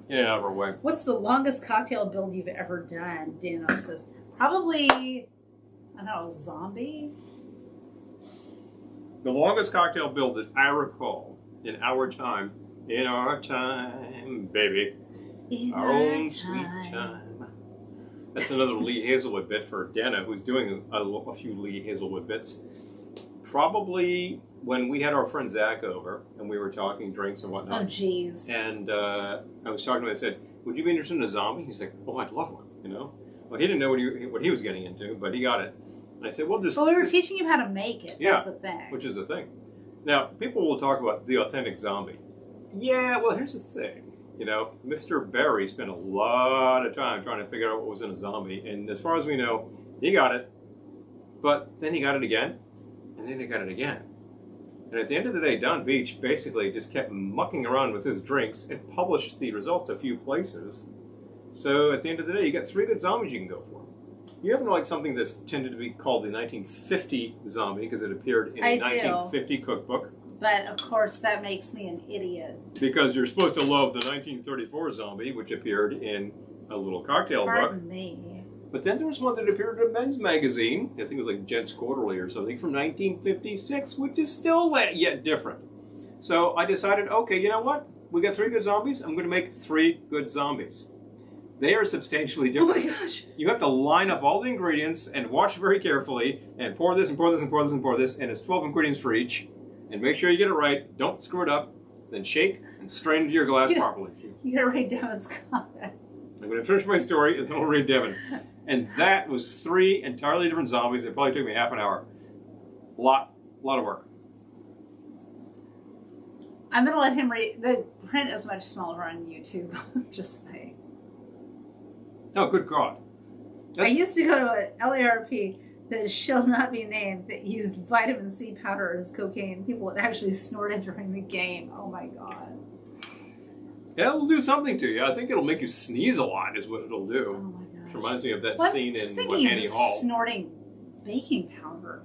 Get it out of our way. What's the longest cocktail build you've ever done? Dano says, probably, I don't know, zombie? The longest cocktail build that I recall in our time, baby. In our own sweet time. That's another Lee Hazelwood bit for Dana, who's doing a few Lee Hazelwood bits. Probably when we had our friend Zach over and we were talking drinks and whatnot. Oh, jeez. And I was talking to him and I said, would you be interested in a zombie? He's like, oh, I'd love one, you know? Well, he didn't know what he was getting into, but he got it. And I said, well, just... Well, we were teaching him how to make it. That's the thing. Which is the thing. Now, people will talk about the authentic zombie. Yeah, well, here's the thing. You know, Mr. Barry spent a lot of time trying to figure out what was in a zombie. And as far as we know, he got it. But then he got it again. And then he got it again. And at the end of the day, Don Beach basically just kept mucking around with his drinks and published the results a few places. So at the end of the day, you got 3 good zombies you can go for. You happen to like something that's tended to be called the 1950 zombie because it appeared in a 1950 cookbook. But, of course, that makes me an idiot. Because you're supposed to love the 1934 zombie, which appeared in a little cocktail book. Pardon me. But then there was one that appeared in a men's magazine. I think it was like Gents Quarterly or something from 1956, which is still yet different. So I decided, okay, you know what? We got 3 good zombies. I'm going to make 3 good zombies. They are substantially different. Oh my gosh. You have to line up all the ingredients and watch very carefully and pour this and pour this and pour this and pour this. And it's 12 ingredients for each. And make sure you get it right. Don't screw it up. Then shake and strain into your glass properly. You gotta read Devin's comment. I'm going to finish my story and then we'll read Devin. And that was 3 entirely different zombies. It probably took me half an hour. A lot of work. I'm going to let him read. The print is much smaller on YouTube. Just saying. Oh, good God. I used to go to an LARP that shall not be named that used vitamin C powder as cocaine. People would actually snort it during the game. Oh my God. Yeah, it'll do something to you. I think it'll make you sneeze a lot is what it'll do. Oh my gosh. Which reminds me of that scene in Annie Hall. Snorting baking powder.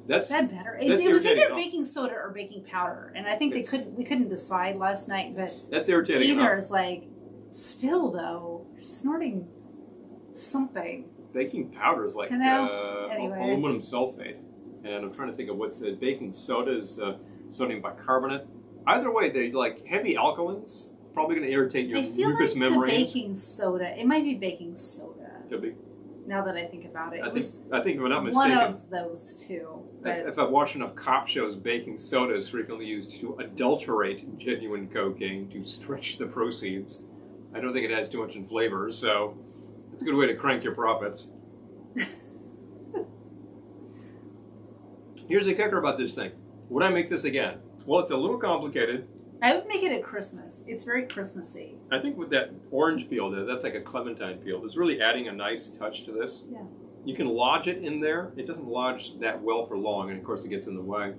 That's Is that better? It was either baking soda or baking powder. And I think we couldn't decide last night, but that's irritating either enough. Is like, still though, snorting something. Baking powder is like anyway. aluminum sulfate. And I'm trying to think of what's baking soda is sodium bicarbonate. Either way, they like heavy alkalins. Probably going to irritate your mucous membranes. The baking soda. It might be baking soda. Could be. Now that I think about it. I think if I'm not mistaken. One of those two. But if I've watched enough cop shows, baking soda is frequently used to adulterate genuine cocaine to stretch the proceeds. I don't think it adds too much in flavor, so it's a good way to crank your profits. Here's the kicker about this thing. Would I make this again? Well, it's a little complicated. I would make it at Christmas. It's very Christmassy. I think with that orange peel there, that's like a clementine peel. It's really adding a nice touch to this. Yeah. You can lodge it in there. It doesn't lodge that well for long, and of course it gets in the way.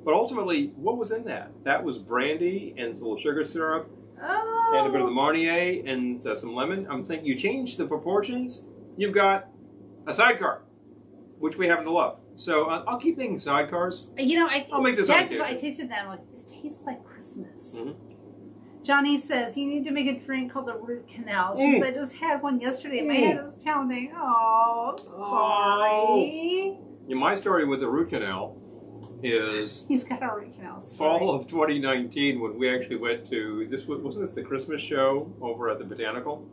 But ultimately, what was in that? That was brandy and a little sugar syrup. Oh. And a bit of the Marnier and some lemon. I'm thinking you change the proportions, you've got a sidecar, which we happen to love. So I'll keep making sidecars. You know, I'll make this on occasion. I tasted that and I'm like, this tastes like Christmas. Mm-hmm. Johnny says, you need to make a drink called the root canal. Since I just had one yesterday, my head was pounding. Oh, sorry. Yeah, my story with the root canal is he's got a root canal story. fall of 2019 when we actually went to wasn't this the Christmas show over at the Botanical?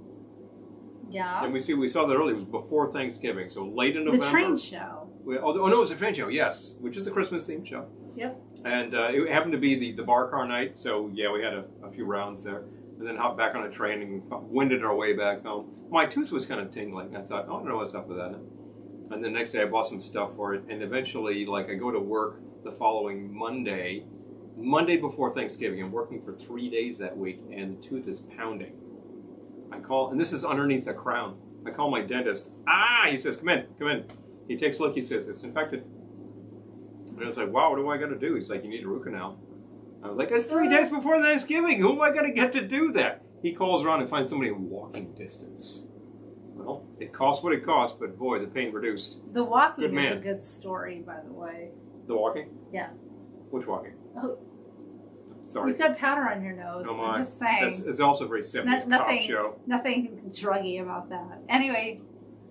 Yeah. And we saw that early. It was before Thanksgiving, so late in November. The train show. Oh no, it was a train show. Yes, which is the Christmas themed show. Yep. And it happened to be the bar car night, so yeah, we had a few rounds there, and then hopped back on a train and winded our way back home. My tooth was kind of tingling. I thought, oh, I don't know what's up with that. And the next day, I bought some stuff for it, and eventually, like, I go to work the following Monday before Thanksgiving. I'm working for 3 days that week, and the tooth is pounding. I call, and this is underneath the crown. I call my dentist. He says, come in. He takes a look. He says, it's infected. And I was like, wow, what do I got to do? He's like, you need a root canal. I was like, it's 3 days before Thanksgiving. Who am I going to get to do that? He calls around and finds somebody in walking distance. Well, it costs what it costs, but boy, the pain reduced. The walking is a good story, by the way. The walking? Yeah. Which walking? Oh. Sorry. You've got powder on your nose. Oh my. I'm just saying. It's also a very 70s cop show. Nothing druggy about that. Anyway,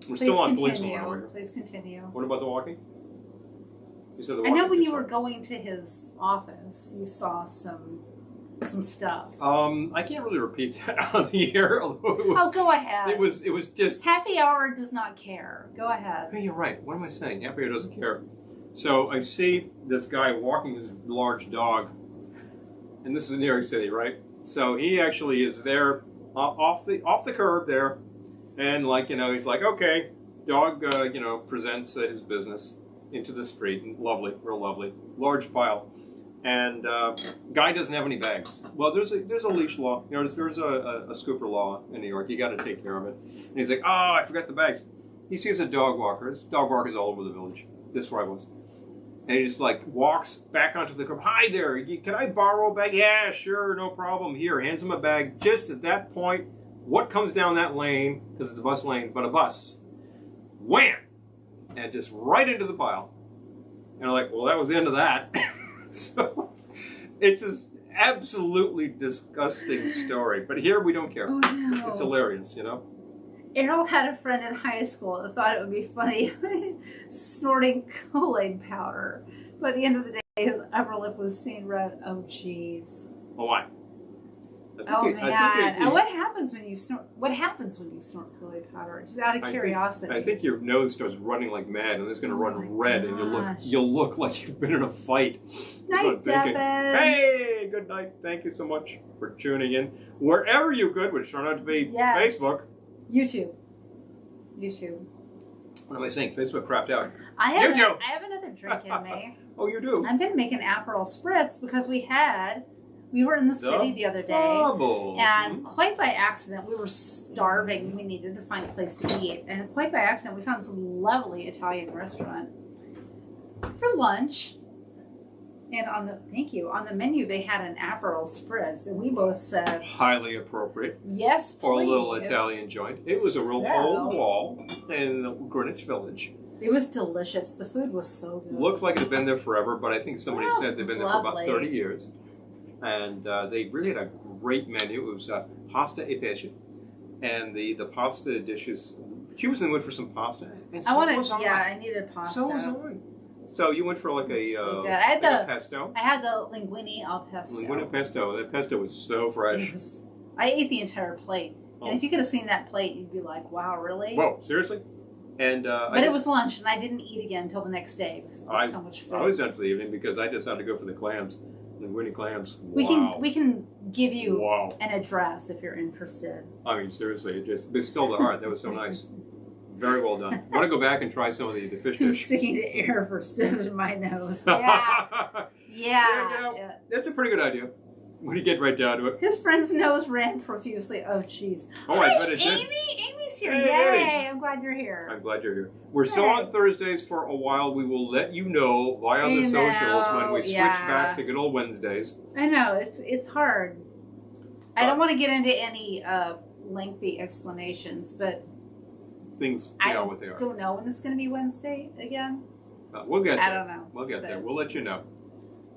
we're still on please policeman continue. over here. Please continue. What about the walking? You said the I walking. know when you were going to his office, you saw some stuff. I can't really repeat that on the air. Go ahead. It was just Happy Hour does not care. Go ahead. Hey, you're right. What am I saying? Happy Hour doesn't care. So I see this guy walking his large dog, and this is in New York City, right? So he actually is there off the curb there, and he's like, okay, dog, presents his business into the street, and lovely, real lovely, large pile. And guy doesn't have any bags. Well, there's a leash law. There's a scooper law in New York. You got to take care of it. And he's like, I forgot the bags. He sees a dog walker. This dog walker is all over the village. This is where I was. And he just walks back onto the curb. Hi there. Can I borrow a bag? Yeah, sure, no problem. Here, hands him a bag. Just at that point, what comes down that lane? Because it's a bus lane, but a bus. Wham! And just right into the pile. And I'm like, well, that was the end of that. So it's an absolutely disgusting story. But here we don't care. Oh, no. It's hilarious, Errol had a friend in high school that thought it would be funny snorting Kool-Aid powder. But at the end of the day, his upper lip was stained red. Oh, jeez. Oh, why? Man! And what happens when you snort? What happens when you snort Kool-Aid powder? Just out of curiosity. I think your nose starts running like mad, and it's going to run red, and you'll look like you've been in a fight. Night, Devin. Hey, good night. Thank you so much for tuning in wherever you could, which turned out to be Facebook, YouTube. What am I saying? Facebook crapped out. I have another drink in me. Oh, you do? I've been making Aperol Spritz because we were in the city the other day, and quite by accident, we were starving. We needed to find a place to eat, and quite by accident, we found this lovely Italian restaurant for lunch. And on the menu, they had an Aperol Spritz, and we both said, highly appropriate. Yes, please. For a little Italian joint. It was a real old wall in Greenwich Village. It was delicious. The food was so good. Looked like it had been there forever, but I think somebody said they've been there for about 30 years. And they really had a great menu. It was pasta e pesce. And the pasta dishes, she was in the mood for some pasta. And I needed pasta. So was I. So you went for a pesto? I had the linguine al pesto. Linguine pesto. That pesto was so fresh. I ate the entire plate. Oh. And if you could have seen that plate, you'd be like, wow, really? Whoa, seriously? And but it was lunch, and I didn't eat again until the next day because it was so much food. I was done for the evening because I just had to go for the clams. Linguine clams. Wow. We can give you an address if you're interested. I mean, seriously, it stilled the heart. That was so nice. Very well done. I want to go back and try some of the fish dish. I'm sticking to air for stuff in my nose. Yeah. Yeah. That's a pretty good idea. When you get right down to it. His friend's nose ran profusely. Oh, jeez. Oh, I bet it did. Amy's here. Yay. I'm glad you're here. I'm glad you're here. We're still on Thursdays for a while. We will let you know via the socials when we switch back to good old Wednesdays. I know. It's hard. I don't want to get into any lengthy explanations, but things are what they are. I don't know when it's going to be Wednesday again. We'll get there. I don't know. We'll get there. We'll let you know.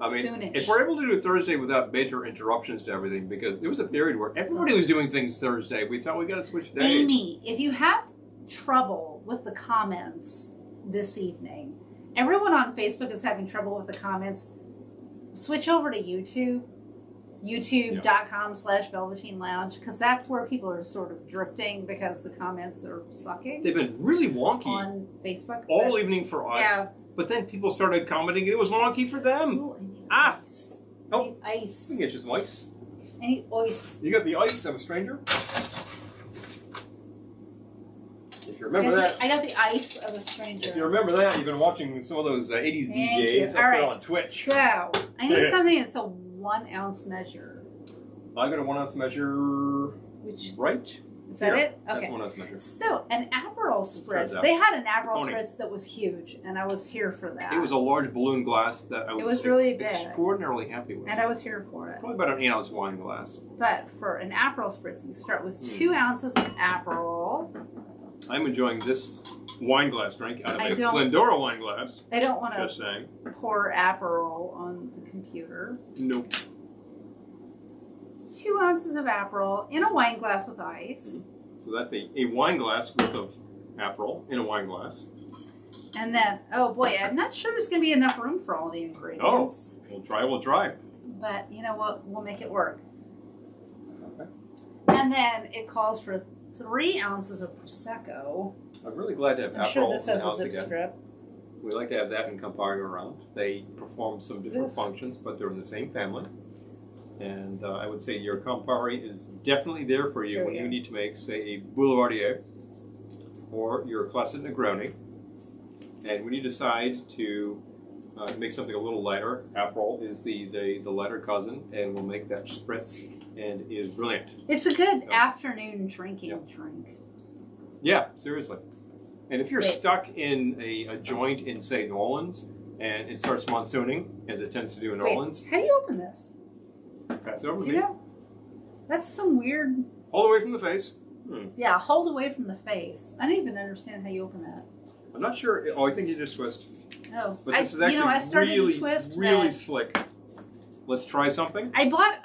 I mean, soonish. If we're able to do Thursday without major interruptions to everything, because there was a period where everybody was doing things Thursday, we thought we got to switch days. Amy, if you have trouble with the comments this evening Everyone on Facebook is having trouble with the comments. Switch over to YouTube. YouTube.com/Velveteen Lounge, because that's where people are sort of drifting because the comments are sucking. They've been really wonky on Facebook all evening for us. Yeah. But then people started commenting and it was wonky for them. Ooh, I need ice. Oh, I need ice. We can get you some ice. I need ice. You got the ice of a stranger? If you remember that. I got the ice of a stranger. If you remember that, you've been watching some of those 80s DJs up there on Twitch. So, I need something that's a 1 ounce measure. I got a 1 ounce measure. Which? Right? Is that it? Okay. That's 1 ounce measure. So, an Aperol Spritz. They had an Aperol Spritz that was huge, and I was here for that. It was a large balloon glass that I was really big. Extraordinarily happy with. And I was here for it. Probably about an 8 ounce wine glass. But for an Aperol Spritz, you start with 2 ounces of Aperol. I'm enjoying this wine glass drink out of a Glendora wine glass. I don't want to pour Aperol on the computer. Nope. 2 ounces of Aperol in a wine glass with ice. So that's a wine glass worth of Aperol in a wine glass. And then, oh boy, I'm not sure there's going to be enough room for all the ingredients. Oh, we'll try. But you know what? We'll make it work. Okay. And then it calls for 3 ounces of Prosecco. I'm really glad to have Aperol sure this in the has house a zip again. strip. We like to have that in Campari around. They perform some different functions, but they're in the same family. And I would say your Campari is definitely there for you when you need to make, say, a Boulevardier or your Classic Negroni. And when you decide to make something a little lighter, Aperol is the lighter cousin, and will make that spritz and is brilliant. It's a good afternoon drinking drink. Yeah, seriously. And if you're stuck in a joint in, say, New Orleans, and it starts monsooning, as it tends to do in New Orleans. How do you open this? Pass it over to me. Know? That's some weird... Hold away from the face. Yeah, hold away from the face. I don't even understand how you open that. I'm not sure. Oh, I think you just twist. Oh. But this is actually I started to twist, really slick. Let's try something. I bought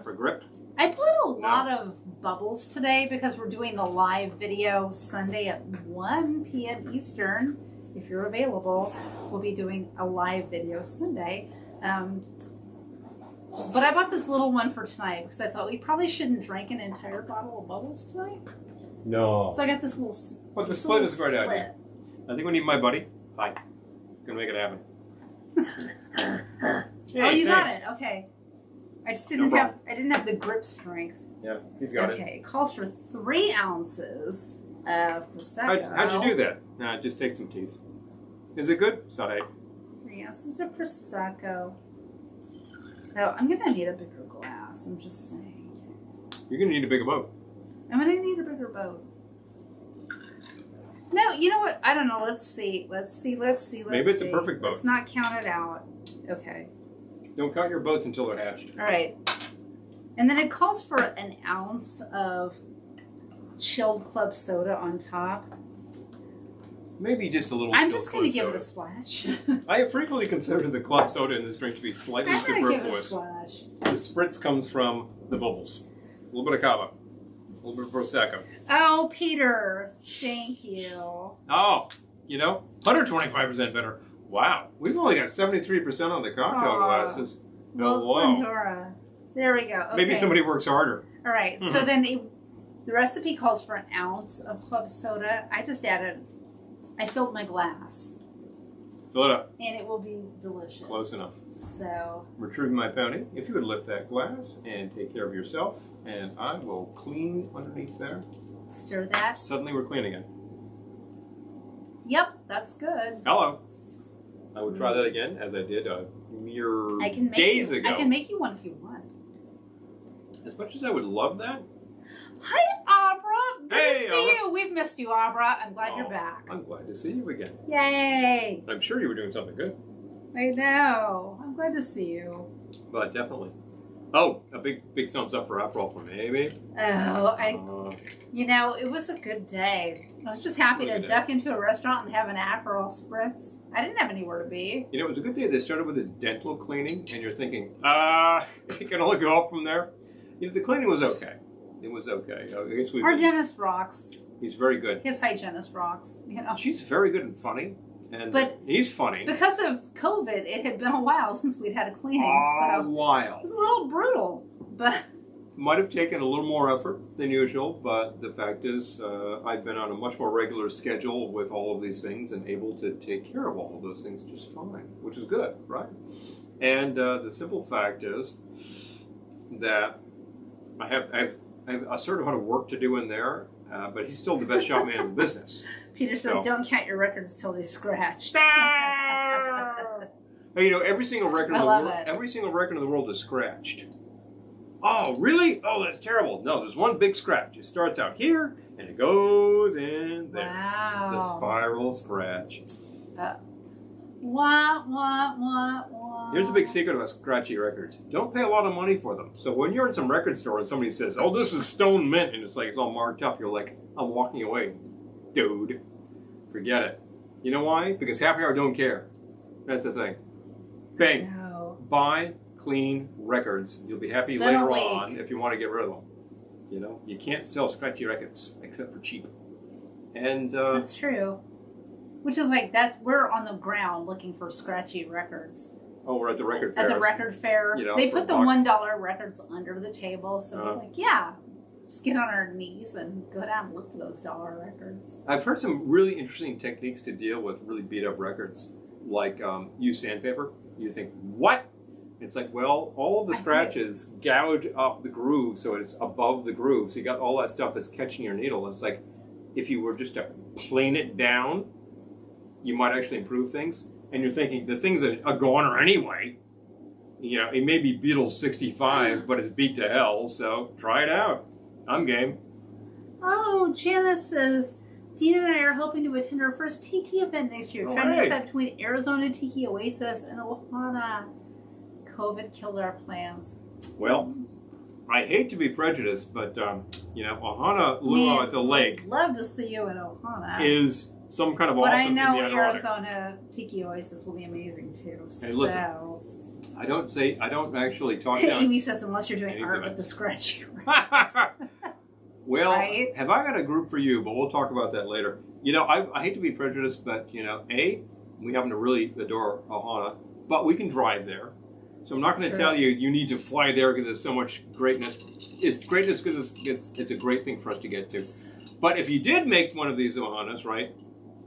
For grip. I bought a lot of bubbles today because we're doing the live video Sunday at 1 p.m. Eastern. If you're available, we'll be doing a live video Sunday. But I bought this little one for tonight because I thought we probably shouldn't drink an entire bottle of bubbles tonight. No. So I got this little. But the split is a great idea. I think we need my buddy. Hi. Gonna make it happen. Oh, you got it. Okay. I just didn't have. I didn't have the grip strength. Yeah, he's got it. Okay, it calls for 3 ounces of Prosecco. How'd you do that? Nah, just take some teeth. Is it good? Sorry. 3 ounces of Prosecco. Oh, I'm gonna need a bigger glass. I'm just saying. You're gonna need a bigger boat. I'm gonna need a bigger boat. No, you know what? I don't know. Let's see. Maybe it's a perfect boat. Let's not count it out. Okay. Don't count your boats until they're hatched. All right. And then it calls for an ounce of chilled club soda on top. Maybe just a little. I'm just going to give it a splash. I have frequently considered the club soda in this drink to be slightly superfluous. I'm going to give it a splash. The spritz comes from the bubbles. A little bit of cava. A little bit of Prosecco. Oh, Peter. Thank you. Oh, 125% better. Wow. We've only got 73% on the cocktail glasses. Well, Glendora. There we go. Okay. Maybe somebody works harder. All right. So then the recipe calls for an ounce of club soda. I filled my glass. Fill it up. And it will be delicious. Close enough. So. Retrieve my pony. If you would lift that glass and take care of yourself, and I will clean underneath there. Stir that. Suddenly we're clean again. Yep, that's good. Hello. I would try that again, as I did a mere days ago. I can make you one if you want. As much as I would love that. Hi, Abra. Good to see you. We've missed you, Abra. I'm glad you're back. I'm glad to see you again. Yay. I'm sure you were doing something good. I know. I'm glad to see you. But definitely. Oh, a big thumbs up for Aperol for me, maybe. Oh, it was a good day. I was just happy to duck into a restaurant and have an Aperol Spritz. I didn't have anywhere to be. It was a good day. They started with a dental cleaning, and you're thinking, it can only go up from there. The cleaning was okay. It was okay. I guess our dentist rocks. He's very good. His hygienist rocks. She's very good and funny. And but he's funny. Because of COVID, it had been a while since we'd had a cleaning. A so while. It was a little brutal, but... Might have taken a little more effort than usual, but the fact is I've been on a much more regular schedule with all of these things and able to take care of all of those things just fine, which is good, right? And the simple fact is that I have a certain amount of work to do in there, but he's still the best shop man in the business. Peter says, don't count your records till they scratched. You know, every single record in the world is scratched. Oh, really? Oh, that's terrible. No, there's one big scratch. It starts out here, and it goes in there. Wow. The spiral scratch. Here's a big secret about scratchy records. Don't pay a lot of money for them. So when you're in some record store and somebody says, oh, this is stone mint, and it's like it's all marked up, you're like, I'm walking away. Dude, forget it. You know why? Because happy hour don't care. That's the thing. Bang. No. Buy clean records. You'll be happy later on if you want to get rid of them. You know, you can't sell scratchy records except for cheap. And that's true. Which is like we're on the ground looking for scratchy records. Oh, we're at the record fair. At the record fair, you know, they put the $1 records under the table. So we're like, yeah, just get on our knees and go down and look for those dollar records. I've heard some really interesting techniques to deal with really beat up records, like use sandpaper. You think, what? It's like, well, all of the scratches gouge up the groove so it's above the groove. So you got all that stuff that's catching your needle. It's like, if you were just to plane it down, you might actually improve things. And you're thinking, the thing's a goner anyway. You know, it may be Beatles 65, but it's beat to hell, so try it out. I'm game. Oh, Janice says, Dina and I are hoping to attend our first Tiki event next year. Trying to decide between Arizona Tiki Oasis and Ohana. COVID killed our plans. Well, I hate to be prejudiced, but, you know, Ohana Luau at the lake. I'd love to see you in Ohana. Is some kind of awesome. But I know Arizona Tiki Oasis will be amazing too. Hey, listen, I don't actually talk down. Amy says, unless you're doing art with the scratchy. Well, have I got a group for you? But we'll talk about that later. You know, I hate to be prejudiced, but, you know, we happen to really adore Ohana, but we can drive there. So I'm not going to tell you need to fly there because there's so much greatness. It's greatness because it's a great thing for us to get to. But if you did make one of these Ohanas, right,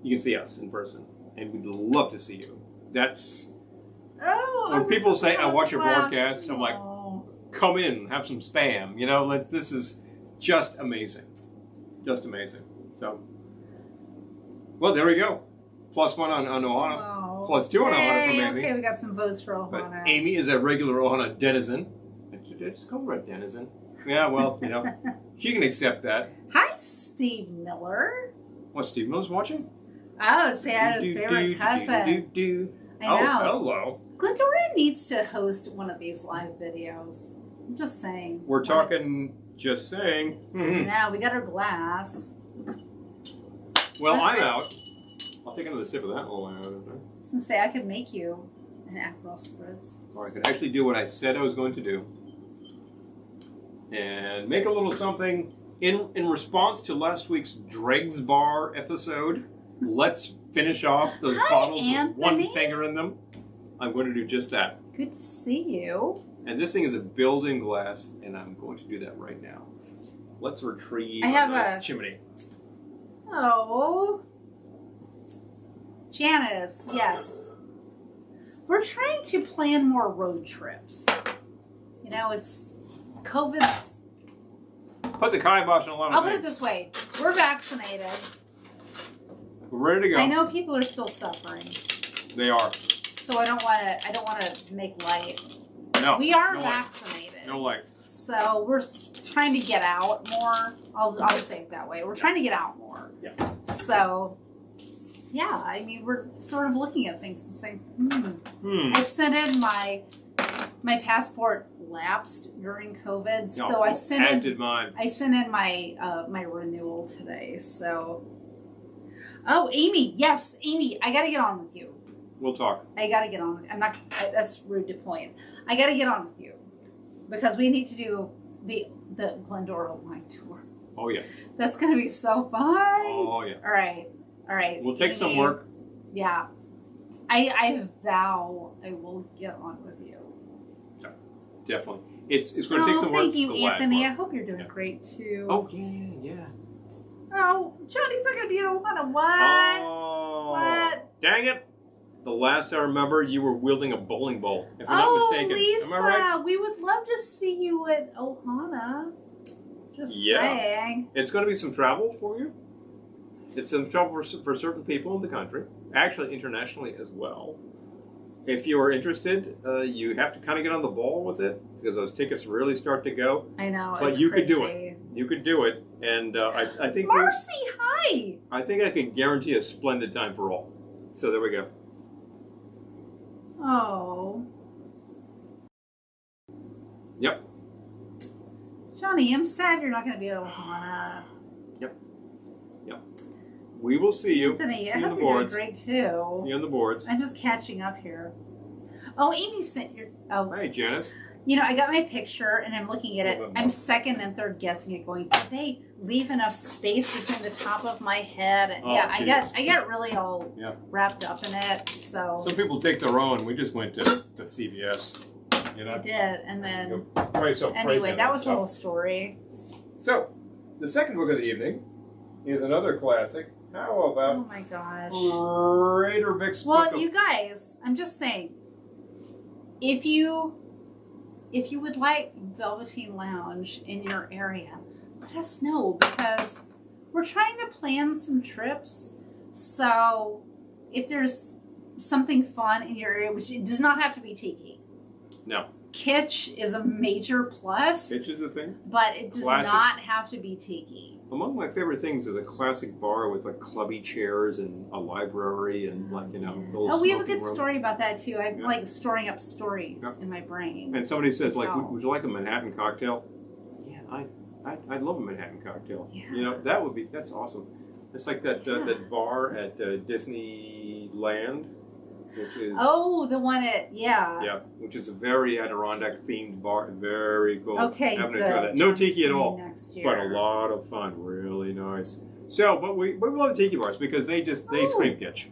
you can see us in person, and we'd love to see you. That's when people say, "I watch your broadcasts," I'm like, "Come in, have some spam." You know, this is just amazing, just amazing. So, well, there we go. +1 on Ohana. +2 on Ohana from Amy. Okay, we got some votes for Ohana. But Amy is a regular Ohana denizen. Did I just call her a denizen? Yeah, well, you know, she can accept that. Hi, Steve Miller. What, Steve Miller's watching? Oh, Santa's favorite cousin. I know. Oh, hello. Glendora needs to host one of these live videos. I'm just saying. We're talking, just saying. Now, we got our glass. Well, I'm out. I'll take another sip of that while I'm out of there. I was going to say, I could make you an Aperol Spritz. Or I could actually do what I said I was going to do. And make a little something in response to last week's Dregs Bar episode. Let's finish off those bottles with one finger in them. I'm going to do just that. Good to see you. And this thing is a built-in glass, and I'm going to do that right now. Let's retrieve this chimney. Oh. Janice, yes. We're trying to plan more road trips. You know, it's COVID's... Put the kibosh on a lot of I'll put it this way. We're vaccinated. We're ready to go. I know people are still suffering. They are. So I don't want to make light. No. We are vaccinated. No light. So we're trying to get out more. I'll say it that way. We're trying to get out more. Yeah. So... yeah, I mean, we're sort of looking at things and saying, I sent in my passport lapsed during COVID, so I sent in. As did mine. I sent in my my renewal today. So, oh, Amy, yes, Amy, I got to get on with you. We'll talk. I got to get on. That's rude to point. I got to get on with you because we need to do the Glendora wine tour. Oh yeah. That's gonna be so fun. Oh yeah. All right. All right. We'll take some work. Yeah. I vow I will get on with you. Yeah, definitely. It's going to take some work. Thank you, Anthony. I hope you're doing great too. Oh yeah. Oh, Johnny's not going to be able to what? Oh, what? Dang it! The last I remember, you were wielding a bowling ball. If I'm not mistaken. Lisa, am I right? We would love to see you at Ohana. Just saying. It's going to be some travel for you. It's some travel for certain people in the country, actually internationally as well. If you are interested, you have to kind of get on the ball with it because those tickets really start to go. I know, but it's you crazy. Could do it. You could do it, and I think Marcy, hi. I think I can guarantee a splendid time for all. So there we go. Oh. Yep. Johnny, I'm sad you're not going to be at Ohana. Yep. We will see you. Anthony, see I you on hope the you're boards. doing great too. See you on the boards. I'm just catching up here. Oh, Amy sent your. Oh. Hey, Janice. You know, I got my picture and I'm looking at it. I'm second and third guessing it going, did they leave enough space between the top of my head? And I get really all wrapped up in it. So some people take their own. We just went to CVS. You know? I did. And then anyway, that was the whole story. So the second book of the evening is another classic. How about oh my gosh. Trader Vic's book you guys, I'm just saying, if you would like Velveteen Lounge in your area, let us know because we're trying to plan some trips. So if there's something fun in your area, which it does not have to be tiki. No. Kitsch is a major plus. Kitsch is the thing. But it does not have to be tiki. Among my favorite things is a classic bar with like clubby chairs and a library and we have a good story about that too. I'm like storing up stories in my brain. And somebody says like, would you like a Manhattan cocktail? Yeah, I'd love a Manhattan cocktail. Yeah. You know, that's awesome. It's like that bar at Disneyland. Which is, the one at which is a very Adirondack themed bar, very cool. Okay, good. Try that. No tiki at all, but a lot of fun, really nice. So, but we love tiki bars because they scream Kitsch.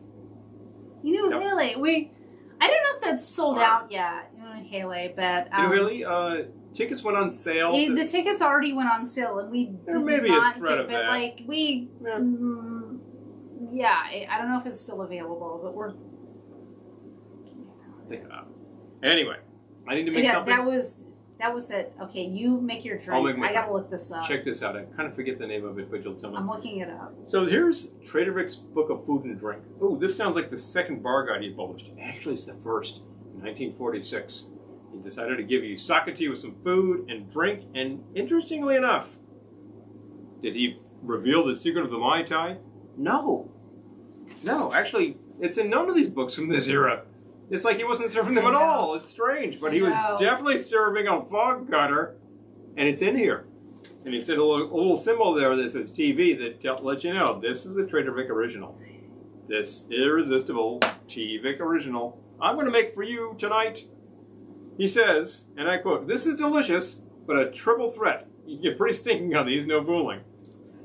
You know, Haley, I don't know if that's sold out yet. You know, Haley, but you know, Haley, tickets went on sale. The tickets already went on sale, and we did maybe not a threat of that. Like I don't know if it's still available, but we're. Anyway, I need to make something. That was it. Okay, you make your drink. I gotta look this up. Check this out. I kind of forget the name of it, but you'll tell me. I'm looking it up. So here's Trader Vic's book of food and drink. Oh, this sounds like the second bar guide he published. Actually, it's the first, in 1946. He decided to give you sake tea with some food and drink, and interestingly enough, did he reveal the secret of the Mai Tai? No. No, actually, it's in none of these books from this era. It's like he wasn't serving them at all. It's strange, but he was definitely serving a fog cutter, and it's in here. And it's in a little symbol there that says TV that lets you know this is the Trader Vic original. This irresistible T-Vic original. I'm going to make for you tonight. He says, and I quote, "This is delicious, but a triple threat. You get pretty stinking on these, no fooling."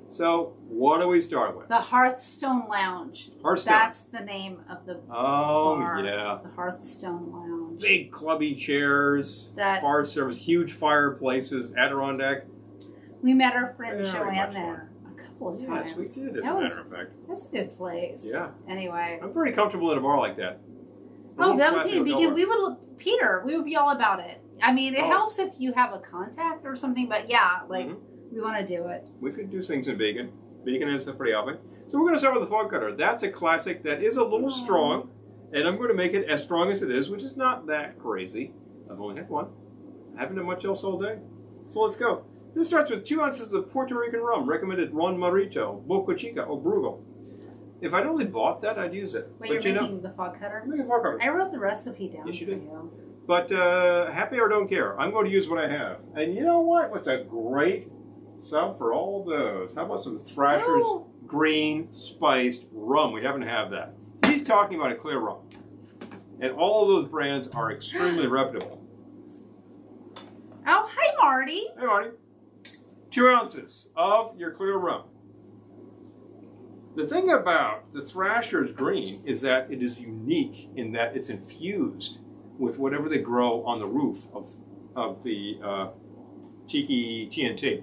So, what do we start with? The Hearthstone Lounge. Hearthstone. That's the name of the bar. Yeah. The Hearthstone Lounge. Big clubby chairs, bar service, huge fireplaces, Adirondack. We met our friend Joanne there a couple of times. Yes, we did, as a matter of fact. That's a good place. Yeah. Anyway. I'm very comfortable in a bar like that. Velveteen, because we would be all about it. I mean, it helps if you have a contact or something, but we want to do it. We could do things in Beacon. Beacon is pretty often. So we're going to start with the fog cutter. That's a classic that is a little strong, and I'm going to make it as strong as it is, which is not that crazy. I've only had one. I haven't done much else all day. So let's go. This starts with 2 ounces of Puerto Rican rum, recommended Ron Marito, Boca Chica, or Brugal. If I'd only bought that, I'd use it. Wait, you're making the fog cutter? I'm making the fog cutter. I wrote the recipe down for you. But happy or don't care, I'm going to use what I have. And you know what? What's a great sub for all of those? How about some Thrasher's green spiced rum? We happen to have that. He's talking about a clear rum. And all of those brands are extremely reputable. Oh, hi, Marty. Hey, Marty. 2 ounces of your clear rum. The thing about the Thrasher's green is that it is unique in that it's infused with whatever they grow on the roof of the Tiki TNT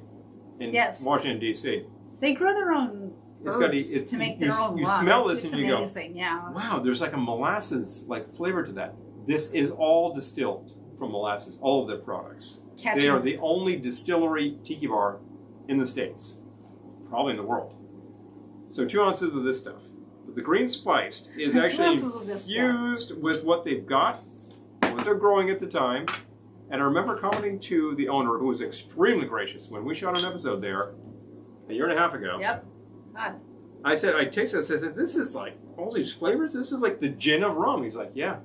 in Washington, D.C. They grow their own herbs to make their own rum. You smell this it's and you amazing, go, wow, there's like a molasses-like flavor to that. This is all distilled from molasses, all of their products. They are the only distillery tiki bar in the States, probably in the world. So 2 ounces of this stuff. But the green spiced is actually infused with what they've got, what they're growing at the time. And I remember commenting to the owner, who was extremely gracious, when we shot an episode there a year and a half ago. Yep. God. I said, I tasted it, I said, this is like, all these flavors, this is like the gin of rum. He's like, yeah.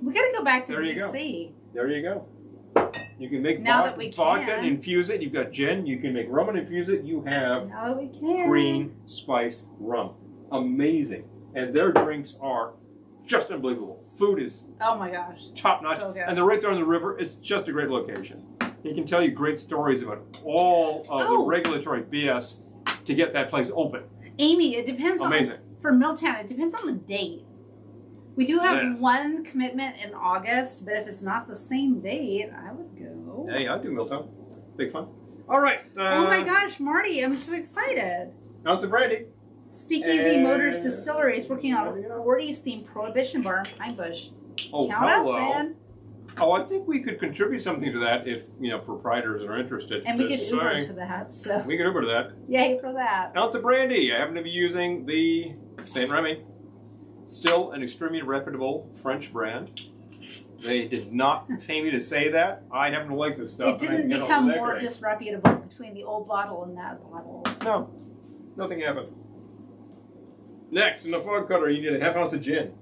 We got to go back to DC. There you go. You can make vodka and infuse it. You've got gin. You can make rum and infuse it. You have green spiced rum. Amazing. And their drinks are just unbelievable. Food is top notch. So and they're right there on the river. It's just a great location. He can tell you great stories about all of the regulatory BS to get that place open. Amy, it depends for Milltown, it depends on the date. We do have one commitment in August, but if it's not the same date, I would go. Hey, I'd do Milltown. Big fun. All right. Oh my gosh, Marty, I'm so excited. Ounce of brandy. Speakeasy Motors Distillery is working on a 40s themed prohibition bar in Pine Bush. Oh, Count us in. Oh, I think we could contribute something to that if, proprietors are interested. And we could Uber to that. So. We could Uber to that. Yay for that. Ounce of brandy. I happen to be using the Saint Remy. Still an extremely reputable French brand. They did not pay me to say that. I happen to like this stuff. It didn't become more disreputable between the old bottle and that bottle. No. Nothing happened. Next, in the fog cutter, you need a half ounce of gin.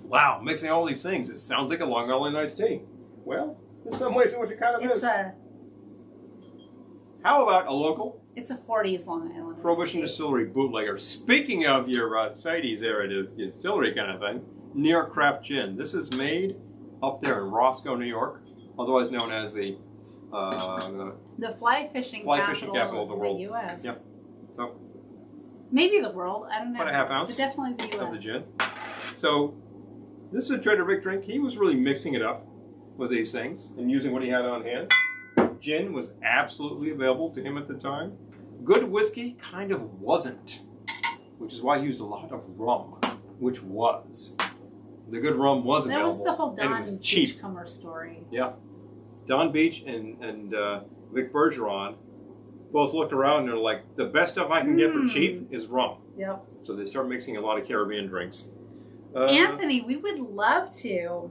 Wow, mixing all these things. It sounds like a Long Island iced tea. Well, in some ways it kind of is. How about a local? It's a 40s Long Island Prohibition Distillery bootlegger. Speaking of your 30s era distillery kind of thing, New York Craft Gin. This is made up there in Roscoe, New York, otherwise known as the fly fishing capital of the world. The U.S. Yep. So maybe the world. I don't know. About a half ounce. But definitely the U.S. Of the gin. So this is a Trader Vic drink. He was really mixing it up with these things and using what he had on hand. Gin was absolutely available to him at the time. Good whiskey kind of wasn't, which is why he used a lot of rum, which was. The good rum was available. That was the whole Don Beachcomber story. Yeah. Don Beach and Vic Bergeron both looked around and they're like, the best stuff I can get for cheap is rum. Yep. So they start mixing a lot of Caribbean drinks. Anthony, we would love to.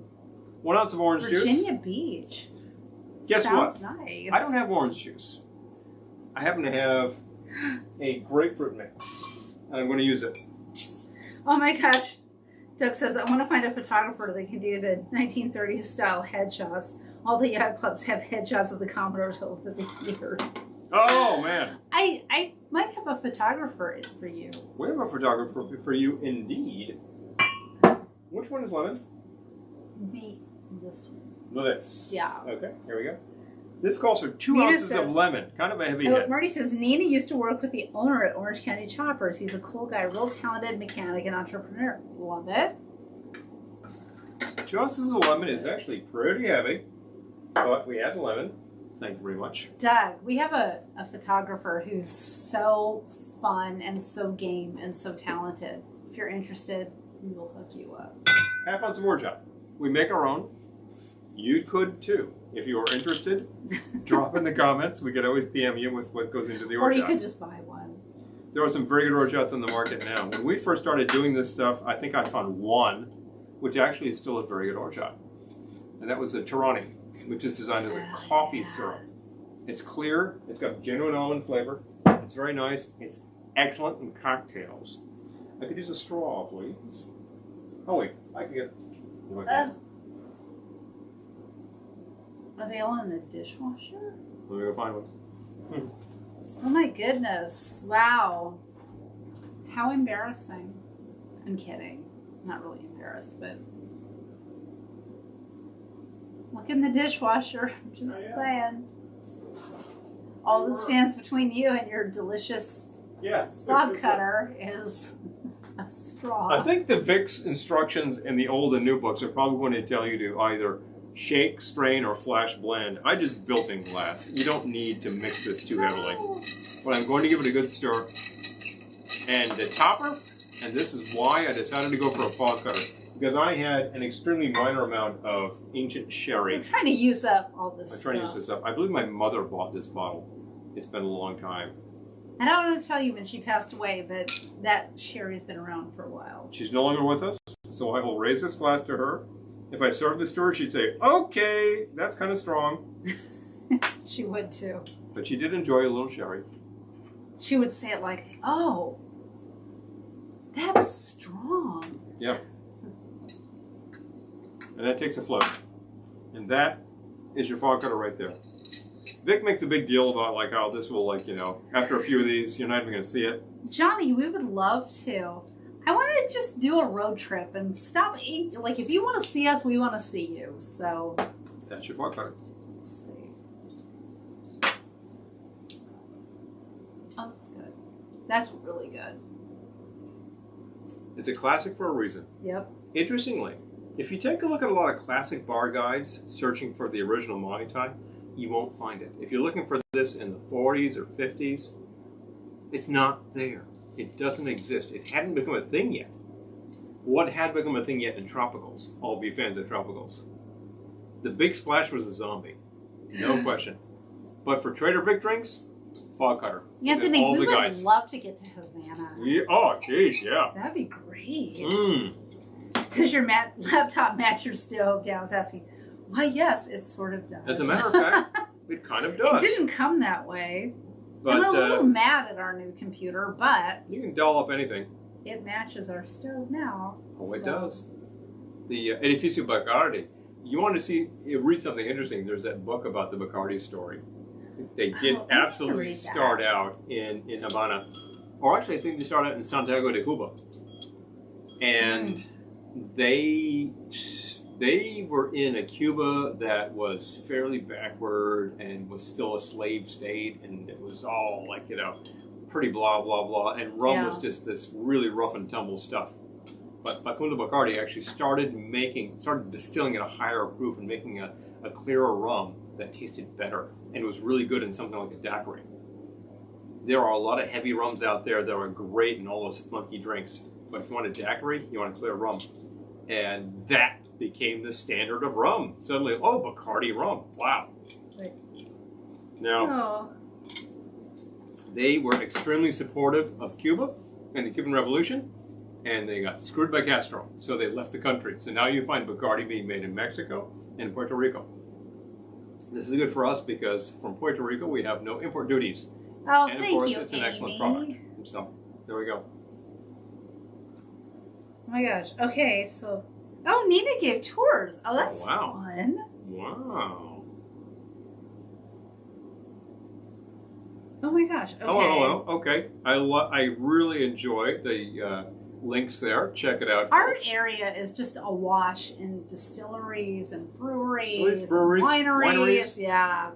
1 ounce of orange juice. Virginia Beach. Guess Sounds what? Nice. I don't have orange juice. I happen to have a grapefruit mix. And I'm going to use it. Oh my gosh. Doug says, I want to find a photographer that can do the 1930s style headshots. All the yacht clubs have headshots of the Commodores over the years. Oh, man. I might have a photographer for you. We have a photographer for you, indeed. Which one is lemon? This one. This. Yeah. Okay, here we go. This calls for 2 ounces of lemon. Kind of a heavy hit. Marty says, Nina used to work with the owner at Orange County Choppers. He's a cool guy, real talented mechanic and entrepreneur. Love it. 2 ounces of lemon is actually pretty heavy, but we add the lemon. Thank you very much. Doug, we have a photographer who's so fun and so game and so talented. If you're interested, we will hook you up. Half ounce of orgeat. We make our own. You could too. If you are interested, drop in the comments. We could always PM you with what goes into the orgeat. Or you could just buy one. There are some very good orgeats on the market now. When we first started doing this stuff, I think I found one, which actually is still a very good orgeat. And that was a Tirani, which is designed as a coffee syrup. It's clear. It's got genuine almond flavor. It's very nice. It's excellent in cocktails. I could use a straw, please. Oh, wait. I can get... Are they all in the dishwasher? Let me go find one. Oh my goodness. Wow. How embarrassing. I'm kidding. Not really embarrassed, but... Look in the dishwasher. I'm just saying. All that stands between you and your delicious Yes. Fog cutter is a straw. I think the Vicks instructions in the old and new books are probably going to tell you to either shake, strain, or flash blend. I just built in glass. You don't need to mix this too heavily. But I'm going to give it a good stir. And the topper, and this is why I decided to go for a fog cutter, because I had an extremely minor amount of ancient sherry. I'm trying to use up all this I'm trying to use this up. I believe my mother bought this bottle. It's been a long time. And I don't want to tell you when she passed away, but that sherry's been around for a while. She's no longer with us, so I will raise this glass to her. If I served this to her, she'd say, okay, that's kind of strong. She would too. But she did enjoy a little sherry. She would say it like, oh, that's strong. Yeah. And that takes a float. And that is your fog cutter right there. Vic makes a big deal about like how this will after a few of these, you're not even going to see it. Johnny, we would love to. I want to just do a road trip and stop eating. Like, if you want to see us, we want to see you. So. That's your fog cutter. Let's see. Oh, that's good. That's really good. It's a classic for a reason. Yep. Interestingly, if you take a look at a lot of classic bar guides searching for the original Mai Tai, you won't find it. If you're looking for this in the 40s or 50s, it's not there. It doesn't exist. It hadn't become a thing yet. What had become a thing yet in tropicals? All of you fans of tropicals. The big splash was the zombie. No question. But for Trader Vic drinks, fog cutter. Anthony, we would love to get to Havana. Yeah. Oh, geez, yeah. That'd be great. Mm. Does your laptop match your stove? Dad was asking. Why, yes, it sort of does. As a matter of fact, it kind of does. It didn't come that way. But, I'm a little mad at our new computer, but... You can doll up anything. It matches our stove now. Oh, it does. The Edificio Bacardi. You want to read something interesting. There's that book about the Bacardi story. They did absolutely start out in Havana. Or actually, I think they started out in Santiago de Cuba. And they were in a Cuba that was fairly backward and was still a slave state, and it was all pretty blah, blah, blah, and rum was just this really rough and tumble stuff. But Facundo Bacardi actually started distilling at a higher proof and making a clearer rum that tasted better, and it was really good in something like a daiquiri. There are a lot of heavy rums out there that are great in all those funky drinks, but if you want a daiquiri, you want a clear rum. And that became the standard of rum. Suddenly, Bacardi rum. Wow. Right. Now, they were extremely supportive of Cuba and the Cuban Revolution, and they got screwed by Castro, so they left the country. So now you find Bacardi being made in Mexico and Puerto Rico. This is good for us because from Puerto Rico we have no import duties. Oh, and of thank course, you, it's an Amy. excellent product. So, there we go. Oh my gosh. Okay, so... Oh, Nina gave tours. Oh, that's fun. Wow. Oh my gosh. Okay. Hello. Okay. I really enjoy the links there. Check it out, Our folks. area is just awash in distilleries and breweries, and breweries, wineries. Yeah.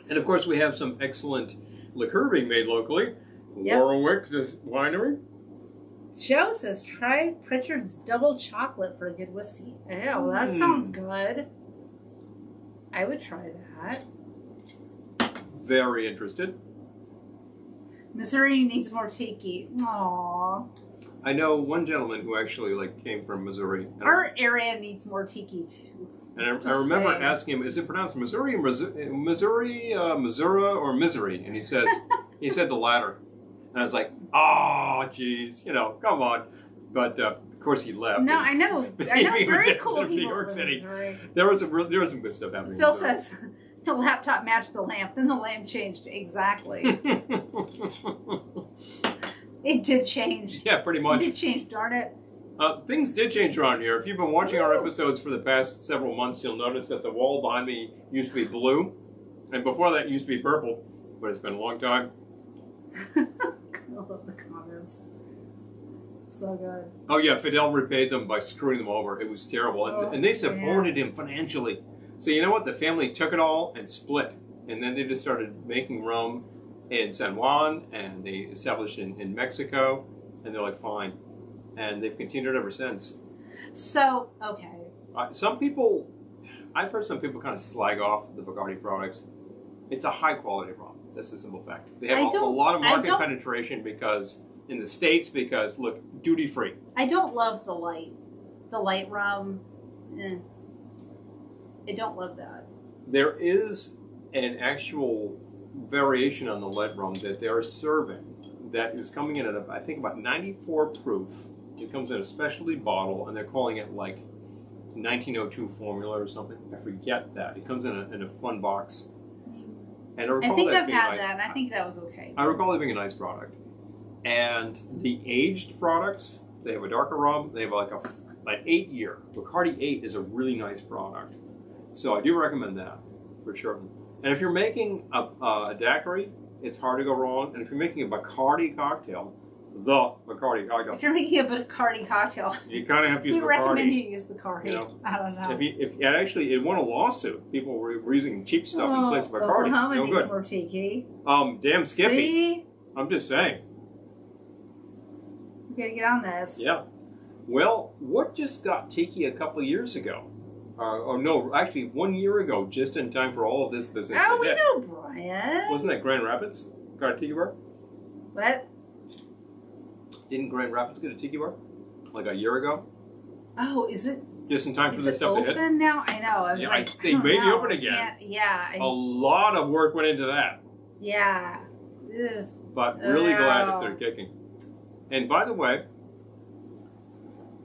And of course, we have some excellent liqueur being made locally. Yep. Warwick Winery. Joe says, try Pritchard's double chocolate for a good whiskey. Yeah, well, that sounds good. I would try that. Very interested. Missouri needs more tiki. Aww. I know one gentleman who actually came from Missouri. Our area needs more tiki too. And I remember asking him, is it pronounced Missouri, Missouri, or Misery? And he said the latter. And I was like, geez, come on. But of course he left. No, I know. I know. Very cool people New York City. Missouri. There was some good stuff happening. Phil says the laptop matched the lamp, then the lamp changed exactly. It did change. Yeah, pretty much. It did change. Darn it. Things did change around here. If you've been watching our episodes for the past several months, you'll notice that the wall behind me used to be blue, and before that it used to be purple. But it's been a long time. I love the comments. So good. Oh yeah, Fidel repaid them by screwing them over. It was terrible, and they supported him financially. So you know what? The family took it all and split, and then they just started making rum in San Juan, and they established in Mexico, and they're like, fine. And they've continued ever since. So, okay. Some people, I've heard some people kind of slag off the Bacardi products. It's a high quality rum. That's a simple fact. They have a lot of market penetration because in the States, because look, duty free. I don't love the light rum. I don't love that. There is an actual variation on the light rum that they are serving that is coming in at, I think, about 94 proof. It comes in a specialty bottle, and they're calling it like 1902 formula or something. I forget that. It comes in a fun box. And I think I've had that, and I think that was okay. I recall it being a nice product. And the aged products, they have a darker rum. They have like an 8-year. Bacardi 8 is a really nice product. So I do recommend that, for sure. And if you're making a daiquiri, it's hard to go wrong. And if you're making a Bacardi cocktail, the Bacardi cocktail. If you're making a Bacardi cocktail, you kind of have to use Bacardi. We recommend you use Bacardi. You know, I don't know. Actually, it won a lawsuit. People were using cheap stuff in place of Bacardi. Oklahoma no needs good. more tiki. Damn Skippy. See? I'm just saying. We gotta get on this. Yeah. Well, what just got tiki a couple of years ago? No, actually 1 year ago, just in time for all of this business. Oh, we know Brian. Wasn't that Grand Rapids? Got a tiki bar? What? Didn't Grand Rapids get a tiki bar? Like a year ago? Oh, is it? Just in time for this stuff to hit? Is it open now? I know. I was like, they may be open again. Yeah. A lot of work went into that. Yeah. Ugh. But really glad if they're kicking. And by the way,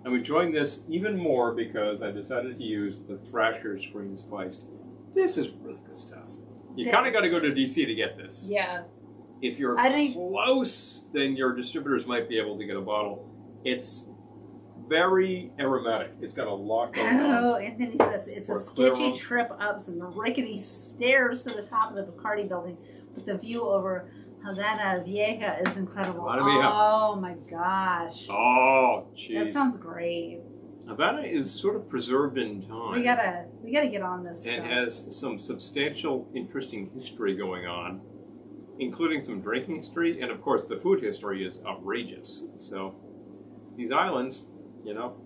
I'm enjoying this even more because I decided to use the Thrasher Screen Spiced. This is really good stuff. You kind of got to go to DC to get this. Yeah. If you're close, then your distributors might be able to get a bottle. It's very aromatic. It's got a lot going on. Oh, and then he says it's a stitchy trip up some rickety stairs to the top of the Bacardi building with the view over Havana Vieja is incredible. Oh my gosh. Oh, jeez. That sounds great. Havana is sort of preserved in time. We gotta get on this and stuff. has some substantial, interesting history going on, including some drinking history, and of course the food history is outrageous. So these islands, you know,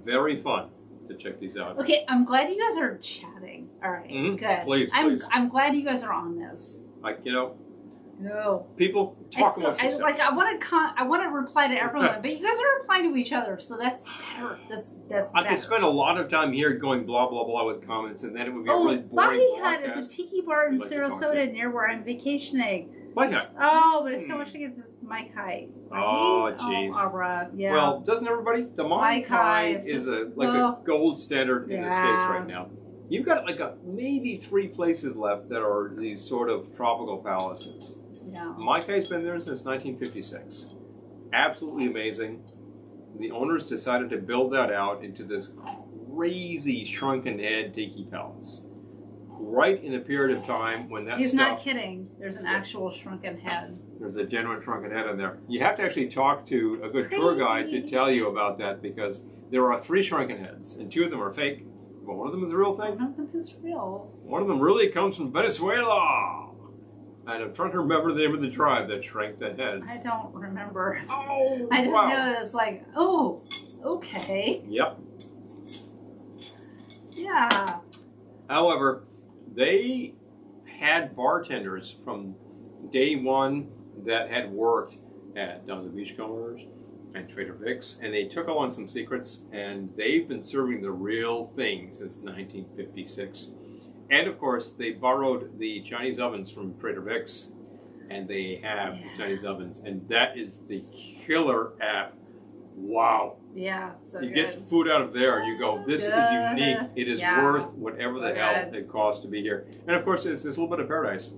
very fun to check these out. Okay, I'm glad you guys are chatting. All right, good. Please. I'm glad you guys are on this. Like, you know, no. People talk about yourself. I want to reply to everyone, but you guys are replying to each other, so that's better. That's better. I could spend a lot of time here going blah blah blah with comments, and then it would be a really boring Body Hut podcast. is a tiki bar in Sarasota near where I'm vacationing. Body Hut. Oh, but it's so much to get this Mai Kai. Oh, jeez. Abra. Yeah. Well, doesn't everybody? The Mai Kai is a gold standard in the States right now. You've got like maybe 3 places left that are these sort of tropical palaces. Yeah. Mai Kai's been there since 1956. Absolutely amazing. The owners decided to build that out into this crazy shrunken head tiki palace. Right in a period of time when that He's not kidding. There's an actual shrunken head. There's a genuine shrunken head in there. You have to actually talk to a good tour guide to tell you about that because there are 3 shrunken heads and 2 of them are fake. But one of them is a real thing. One of them is real. One of them really comes from Venezuela. And I'm trying to remember the name of the tribe that shrank the heads. I don't remember. Oh, I just know that it's like, oh, okay. Yep. Yeah. However, they had bartenders from day one that had worked at Down the Beachcombers and Trader Vic's, and they took on some secrets, and they've been serving the real thing since 1956. And of course, they borrowed the Chinese ovens from Trader Vic's, and they have the Chinese ovens, and that is the killer app. Wow. Yeah, so you get food out of there, you go, this is unique. It is worth whatever the hell it costs to be here. And of course, it's this little bit of paradise.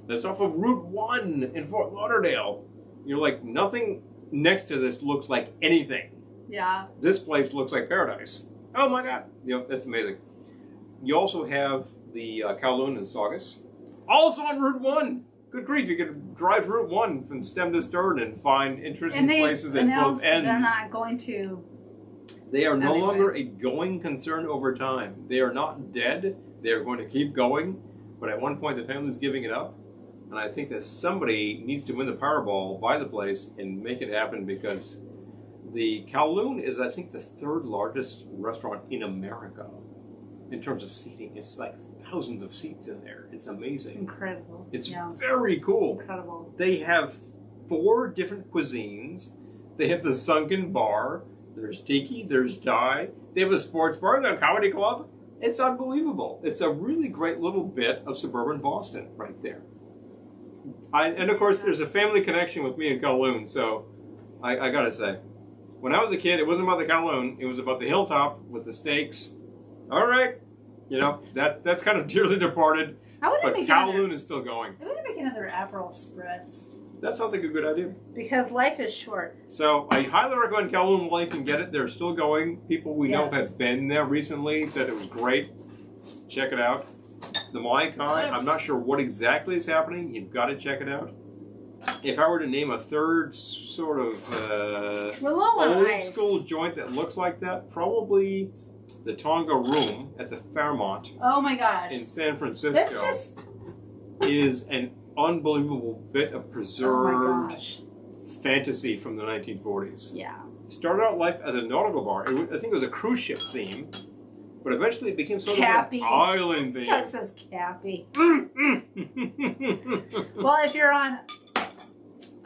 That's off of Route 1 in Fort Lauderdale. You're like, nothing next to this looks like anything. Yeah. This place looks like paradise. Oh my God. You know, that's amazing. You also have the Kowloon and Saugus. Also on Route 1. Good grief, you could drive Route 1 from stem to stern and find interesting places at both ends. They're not going to... They are no longer a going concern over time. They are not dead. They are going to keep going. But at one point, the family's giving it up. And I think that somebody needs to win the Powerball, buy the place, and make it happen because the Kowloon is, I think, the third largest restaurant in America in terms of seating. It's like thousands of seats in there. It's amazing. Incredible. It's very cool. Incredible. They have 4 different cuisines. They have the sunken bar. There's tiki. There's Thai. They have a sports bar. They have a comedy club. It's unbelievable. It's a really great little bit of suburban Boston right there. And of course, there's a family connection with me in Kowloon. So I got to say, when I was a kid, it wasn't about the Kowloon. It was about the hilltop with the steaks. All right. You know, that's kind of dearly departed. But Kowloon is still going. I want to make another Aperol Spritz. That sounds like a good idea. Because life is short. So I highly recommend Kowloon while you can get it. They're still going. People we know have been there recently, said it was great. Check it out. The Mai Kai, I'm not sure what exactly is happening. You've got to check it out. If I were to name a third sort of old school joint that looks like that, probably the Tonga Room at the Fairmont. Oh my gosh. In San Francisco is an unbelievable bit of preserved fantasy from the 1940s. Yeah. It started out life as a nautical bar. I think it was a cruise ship theme, but eventually it became sort of an island theme. Doug says Cappy. Well, if you're on...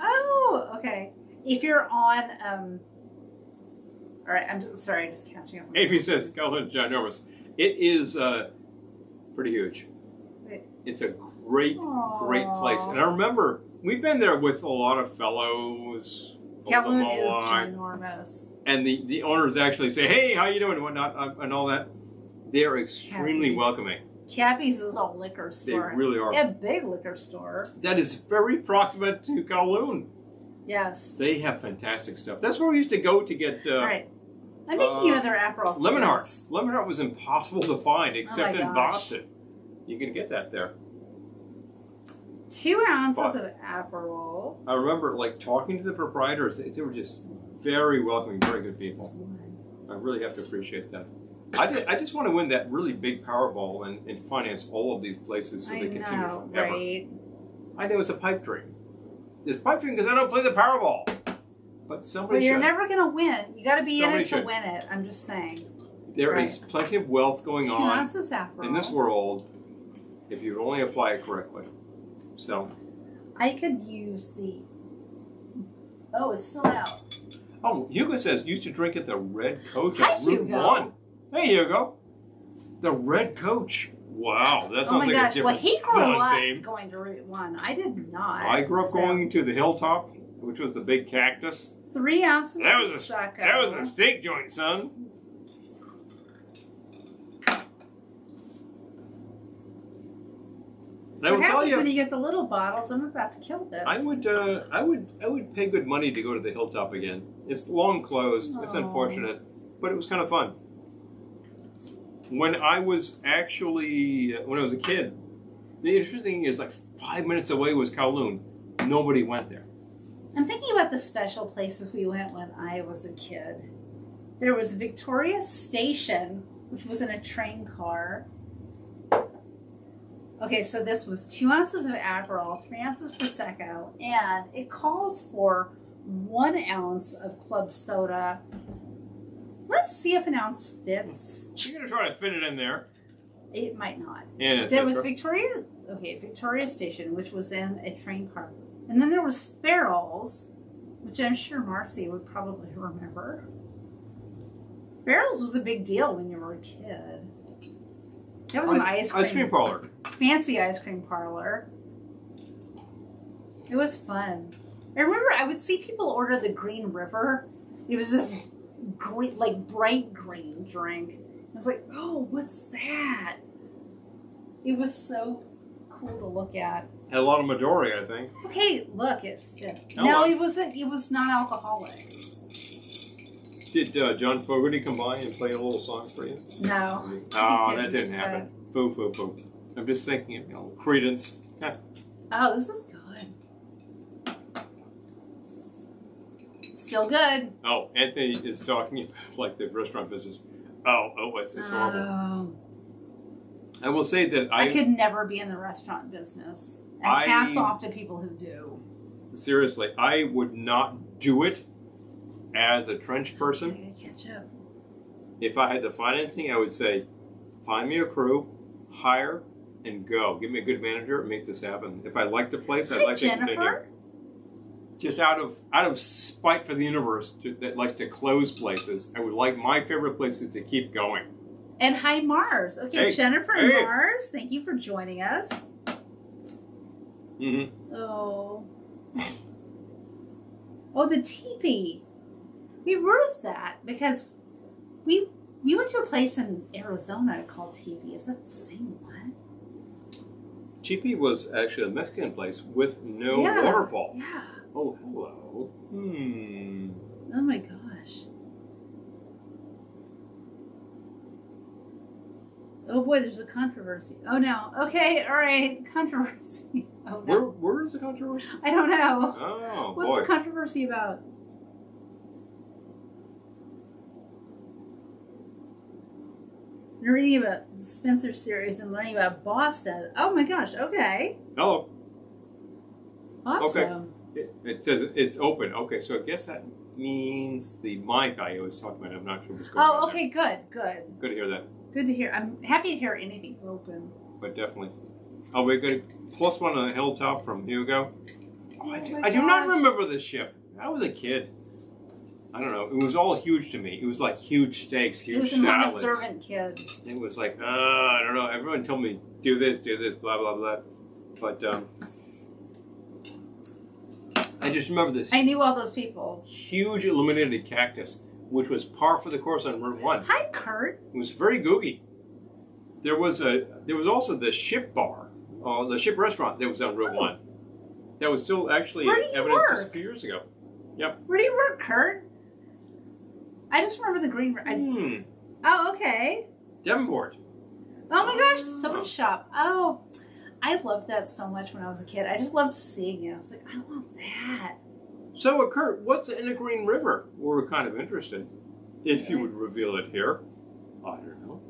Oh, okay. If you're on... All right, I'm just catching up. Amy says, Kowloon's ginormous. It is pretty huge. It's a great place. And I remember, we've been there with a lot of fellows. Kowloon is ginormous. And the owners actually say, hey, how you doing, and whatnot, and all that. They're extremely welcoming. Cappy's is a liquor store. They really are. A big liquor store. That is very proximate to Kowloon. Yes. They have fantastic stuff. That's where we used to go to get... all right. I'm making another Aperol Spritz. Lemon Heart. Lemon Heart was impossible to find except in Boston. You can get that there. 2 ounces of Aperol. I remember talking to the proprietors. They were just very welcoming, very good people. I really have to appreciate that. I just want to win that really big Powerball and finance all of these places so they continue forever. Right? I know it's a pipe dream. It's a pipe dream because I don't play the Powerball. But somebody you're never going to win. You got to be in it to win it. I'm just saying. There is plenty of wealth going 2 on ounces Aperol. in this world if you only apply it correctly. So. I could use the... Oh, it's still out. Oh, Hugo says used to drink at the Red Coach at Route 1. Hey, Hugo. The Red Coach. Wow, that sounds like a different well, he grew up team. Going to Route 1. I did not. I grew up going to the Hilltop, which was the big cactus. 3 ounces that was a steak joint, son. What happens when you get the little bottles? I'm about to kill this. I would pay good money to go to the Hilltop again. It's long closed. It's unfortunate, but it was kind of fun. When I was a kid, the interesting thing is 5 minutes away was Kowloon. Nobody went there. I'm thinking about the special places we went when I was a kid. There was Victoria Station, which was in a train car. Okay, so this was 2 ounces of Aperol, 3 ounces Prosecco, and it calls for 1 ounce of club soda. Let's see if an ounce fits. You're going to try to fit it in there. It might not. There was Victoria Station, which was in a train car. And then there was Farrell's, which I'm sure Marcy would probably remember. Farrell's was a big deal when you were a kid. That was an ice cream parlor. Fancy ice cream parlor. It was fun. I remember I would see people order the Green River. It was this green, bright green drink. I was like, oh, what's that? It was so cool to look at. Had a lot of Midori, I think. Okay, look, it fit. No, it was non-alcoholic. Did John Fogerty come by and play a little song for you? No. Oh, that didn't happen. Foo. I'm just thinking, Credence. Oh, this is good. Still good. Oh, Anthony is talking about the restaurant business. It's horrible. I will say that I could never be in the restaurant business. And hats off to people who do. Seriously, I would not do it as a trench person. I gotta catch up. If I had the financing, I would say, find me a crew, hire, and go. Give me a good manager and make this happen. If I like the place, I'd like to continue. Just out of spite for the universe that likes to close places, I would like my favorite places to keep going. And hi, Mars. Okay, hey, Jennifer and Mars, thank you for joining us. Mm-hmm. Oh. Oh, the teepee. Where is that? Because we went to a place in Arizona called Teepee. Is that the same one? Teepee was actually a Mexican place with no waterfall. Yeah. Oh, hello. Oh my gosh. Oh boy, there's a controversy. Oh no. Okay, all right. Controversy. Oh no. Where is the controversy? I don't know. Oh, What's the controversy about? You're reading about the Spencer series and learning about Boston. Oh my gosh. Okay. Hello. Awesome. Okay. It says it's open. Okay, so I guess that means the mic I was talking about. I'm not sure what's going on. Oh, okay. Good. Good to hear that. Good to hear. I'm happy to hear anything's open. But definitely. Oh, we're going to plus one on the hilltop from Hugo. Oh, I do not remember this ship. I was a kid. I don't know. It was all huge to me. It was like huge steaks, huge salads. He was an unobservant kid. It was like, I don't know. Everyone told me, do this, blah, blah, blah. But I just remember this. I knew all those people. Huge illuminated cactus, which was par for the course on Route 1. Hi, Kurt. It was very googie. There was also the ship bar, the ship restaurant that was on Route 1. That was still actually evidence just a few years ago. Yep. Where do you work, Kurt? I just remember the green. Oh, okay. Devonport. Oh my gosh, someone's shop. Oh, I loved that so much when I was a kid. I just loved seeing it. I was like, I want that. So, Kurt, what's in the Green River? We're kind of interested. If you would reveal it here. I don't know.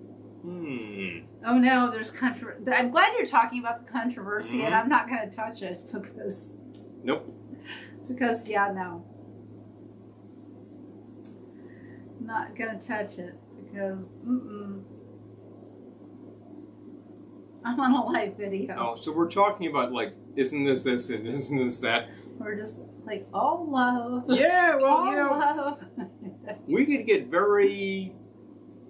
Oh no, there's controversy. I'm glad you're talking about the controversy, and I'm not going to touch it because. Nope. Because no. Not going to touch it because. I'm on a live video. Oh, so we're talking about like, isn't this and isn't this that? We're just like all love. Yeah, well, all love. We could get very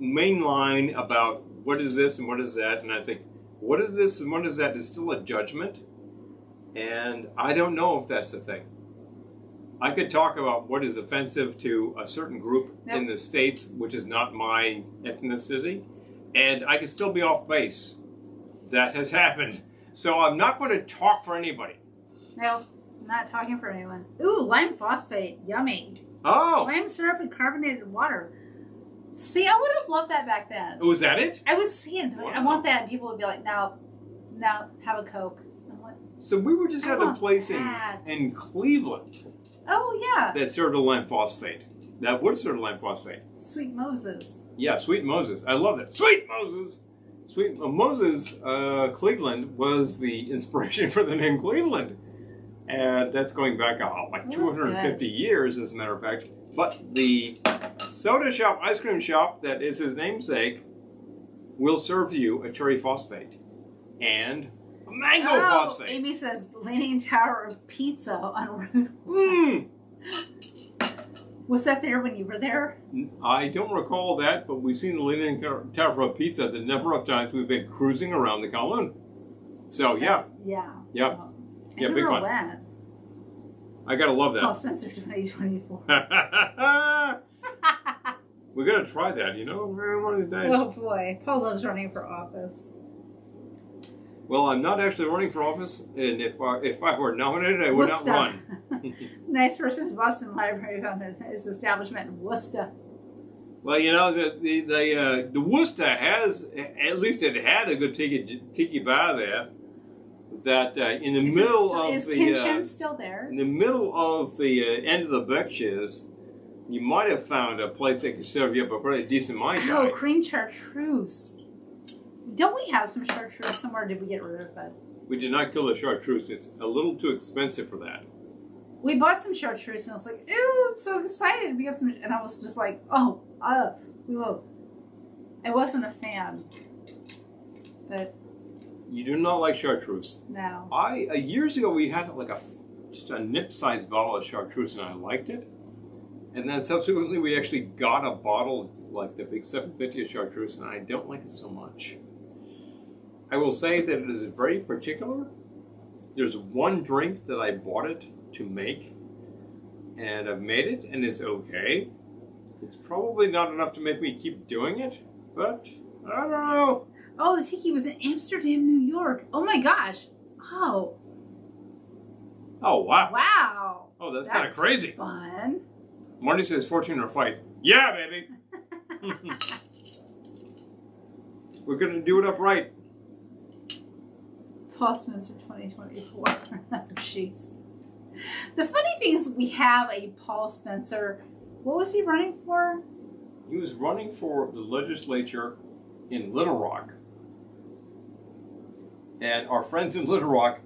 mainline about what is this and what is that, and I think what is this and what is that is still a judgment, and I don't know if that's the thing. I could talk about what is offensive to a certain group in the States, which is not my ethnicity, and I could still be off base. That has happened. So I'm not going to talk for anybody. No, I'm not talking for anyone. Ooh, lime phosphate. Yummy. Oh. Lime syrup and carbonated water. See, I would have loved that back then. Was that it? I would see it and be like, I want that. And people would be like, no, have a Coke. So we were just at a place in Cleveland. Oh, yeah. That served a lime phosphate. That would serve a lime phosphate. Sweet Moses. Yeah, Sweet Moses. I love that. Sweet Moses! Sweet Moses, Cleveland was the inspiration for the name Cleveland. And that's going back like 250 years, as a matter of fact. But the soda shop, ice cream shop, that is his namesake, will serve you a cherry phosphate and a mango phosphate. Amy says Leaning Tower of Pizza on Route. Was that there when you were there? I don't recall that, but we've seen the Leaning Tower of Pizza the number of times we've been cruising around the Kowloon. So, yeah. Yeah. Yeah. Yeah, big fun. Went. I gotta love that. Paul Spencer 2024. We're gonna try that, one of these days. Oh boy. Paul loves running for office. Well, I'm not actually running for office, and if I were nominated, I would not run. Nice person in Boston Library found his establishment in Worcester. Well, the Worcester has, at least it had a good tiki bar there. That in the middle of is Kitsch-en still there? In the middle of the end of the Berkshires, you might have found a place that could serve you up a pretty decent Mai Tai. Oh, cream chartreuse. Don't we have some chartreuse somewhere? Or did we get rid of it? We did not kill the chartreuse. It's a little too expensive for that. We bought some chartreuse, and I was like, "Ew, I'm so excited to get some." And I was just like, "Oh, whoa." I wasn't a fan, but you do not like chartreuse. No. Years ago we had like just a nip-sized bottle of chartreuse, and I liked it. And then subsequently we actually got a bottle like the big 750 of chartreuse, and I don't like it so much. I will say that it is very particular. There's one drink that I bought it to make, and I've made it, and it's okay. It's probably not enough to make me keep doing it, but I don't know. Oh, the tiki was in Amsterdam, New York. Oh my gosh. Oh. Oh, wow. Wow. Oh, that's kind of crazy. Fun. Marty says 14 or fight. Yeah, baby. We're going to do it upright. Paul Spencer 2024. Jeez. The funny thing is we have a Paul Spencer. What was he running for? He was running for the legislature in Little Rock. And our friends in Little Rock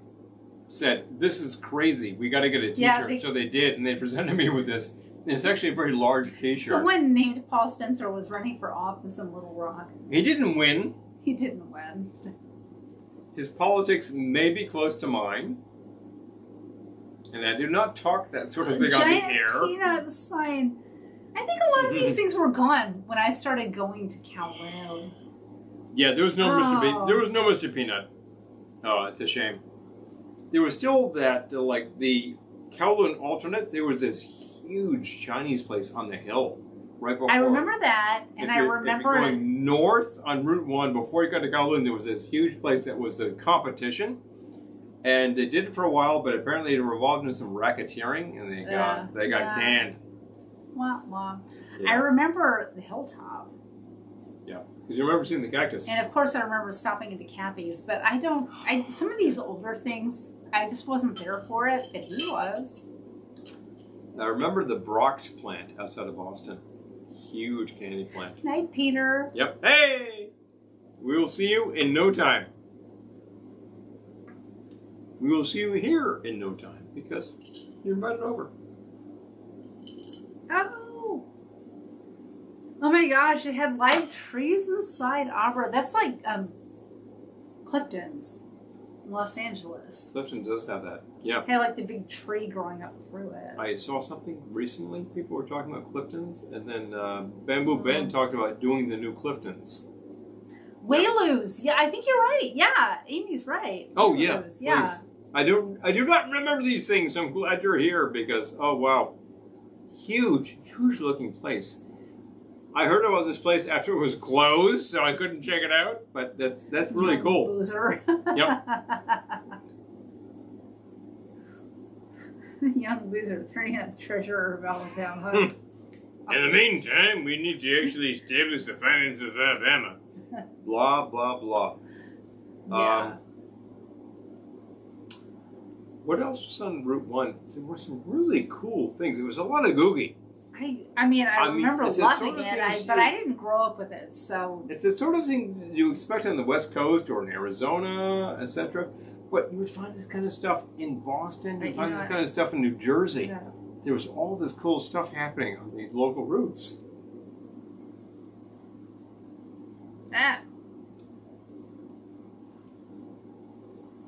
said, "This is crazy. We got to get a t-shirt." Yeah, so they did, and they presented me with this. And it's actually a very large t-shirt. Someone named Paul Spencer was running for office in Little Rock. He didn't win. He didn't win. His politics may be close to mine. And I do not talk that sort of thing on the air. Giant peanut sign. I think a lot of these things were gone when I started going to Kowloon. Yeah, there was no Mr. Peanut. Oh, it's a shame. There was still that, like the Kowloon alternate. There was this huge Chinese place on the hill right before. I remember that, and I remember if you're going north on Route 1 before you got to Kowloon. There was this huge place that was the competition. And they did it for a while, but apparently it revolved into some racketeering, and they got canned. Wah, wah. Yeah. I remember the hilltop. Yeah, because you remember seeing the cactus. And of course, I remember stopping at the Cappies, but some of these older things, I just wasn't there for it, but he was. I remember the Brock's plant outside of Boston. Huge candy plant. Night, Peter. Yep. Hey! We will see you in no time. We will see you here in no time because you're invited over. Oh! Oh my gosh, it had live trees inside Opera. That's like Clifton's in Los Angeles. Clifton does have that. Yeah. It had like the big tree growing up through it. I saw something recently. People were talking about Clifton's, and then Bamboo Ben talked about doing the new Clifton's. Whalus. Yeah, I think you're right. Yeah, Amy's right. Oh, Whalus. yeah. Please. I do not remember these things, so I'm glad you're here because, oh, wow. Huge looking place. I heard about this place after it was closed, so I couldn't check it out, but that's really cool. Loser. Yep. Young loser, 39th treasurer of Alabama. In the meantime, we need to actually establish the finances of Alabama. Blah, blah, blah. Yeah. What else was on Route 1? There were some really cool things. There was a lot of googie. I remember loving it, but I didn't grow up with it, so... It's the sort of thing you expect on the West Coast or in Arizona, etc. But you would find this kind of stuff in Boston. You'd find this kind of stuff in New Jersey. Yeah. There was all this cool stuff happening on the local routes.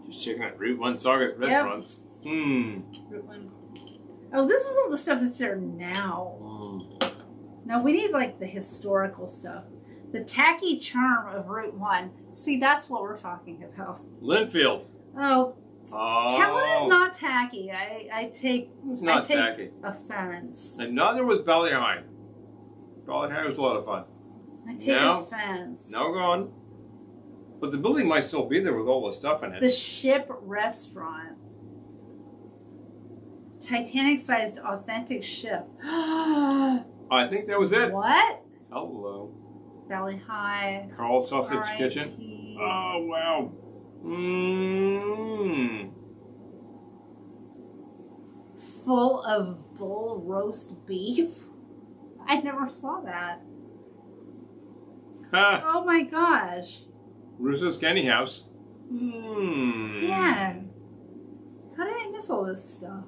Just checking out Route 1 Saga restaurants. Route 1. Oh, this is all the stuff that's there now. Now we need like the historical stuff. The tacky charm of Route 1. See, that's what we're talking about. Linfield. Oh. Kowloon is not tacky. I take tacky. Offense. And neither was Ballyhine. Ballyhine was a lot of fun. I take offense. Now gone. But the building might still be there with all the stuff in it. The Ship Restaurant. Titanic-sized authentic ship. I think that was it. What? Hello. Valley High. Carl's Sausage Kitchen. Oh, wow. Full of bull roast beef? I never saw that. Oh my gosh. Russo's Candy House. Man, how did I miss all this stuff?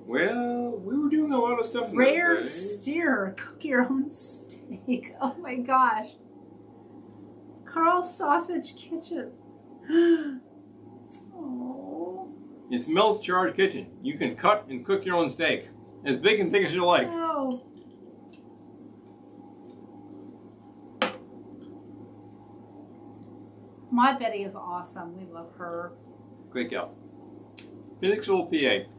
Well, we were doing a lot of stuff in Rare those days. steer, cook your own steak. Oh my gosh. Carl's Sausage Kitchen. Oh. It's Mel's Charge Kitchen. You can cut and cook your own steak. As big and thick as you like. Oh. Maud Betty is awesome. We love her. Great gal. Phoenixville, PA.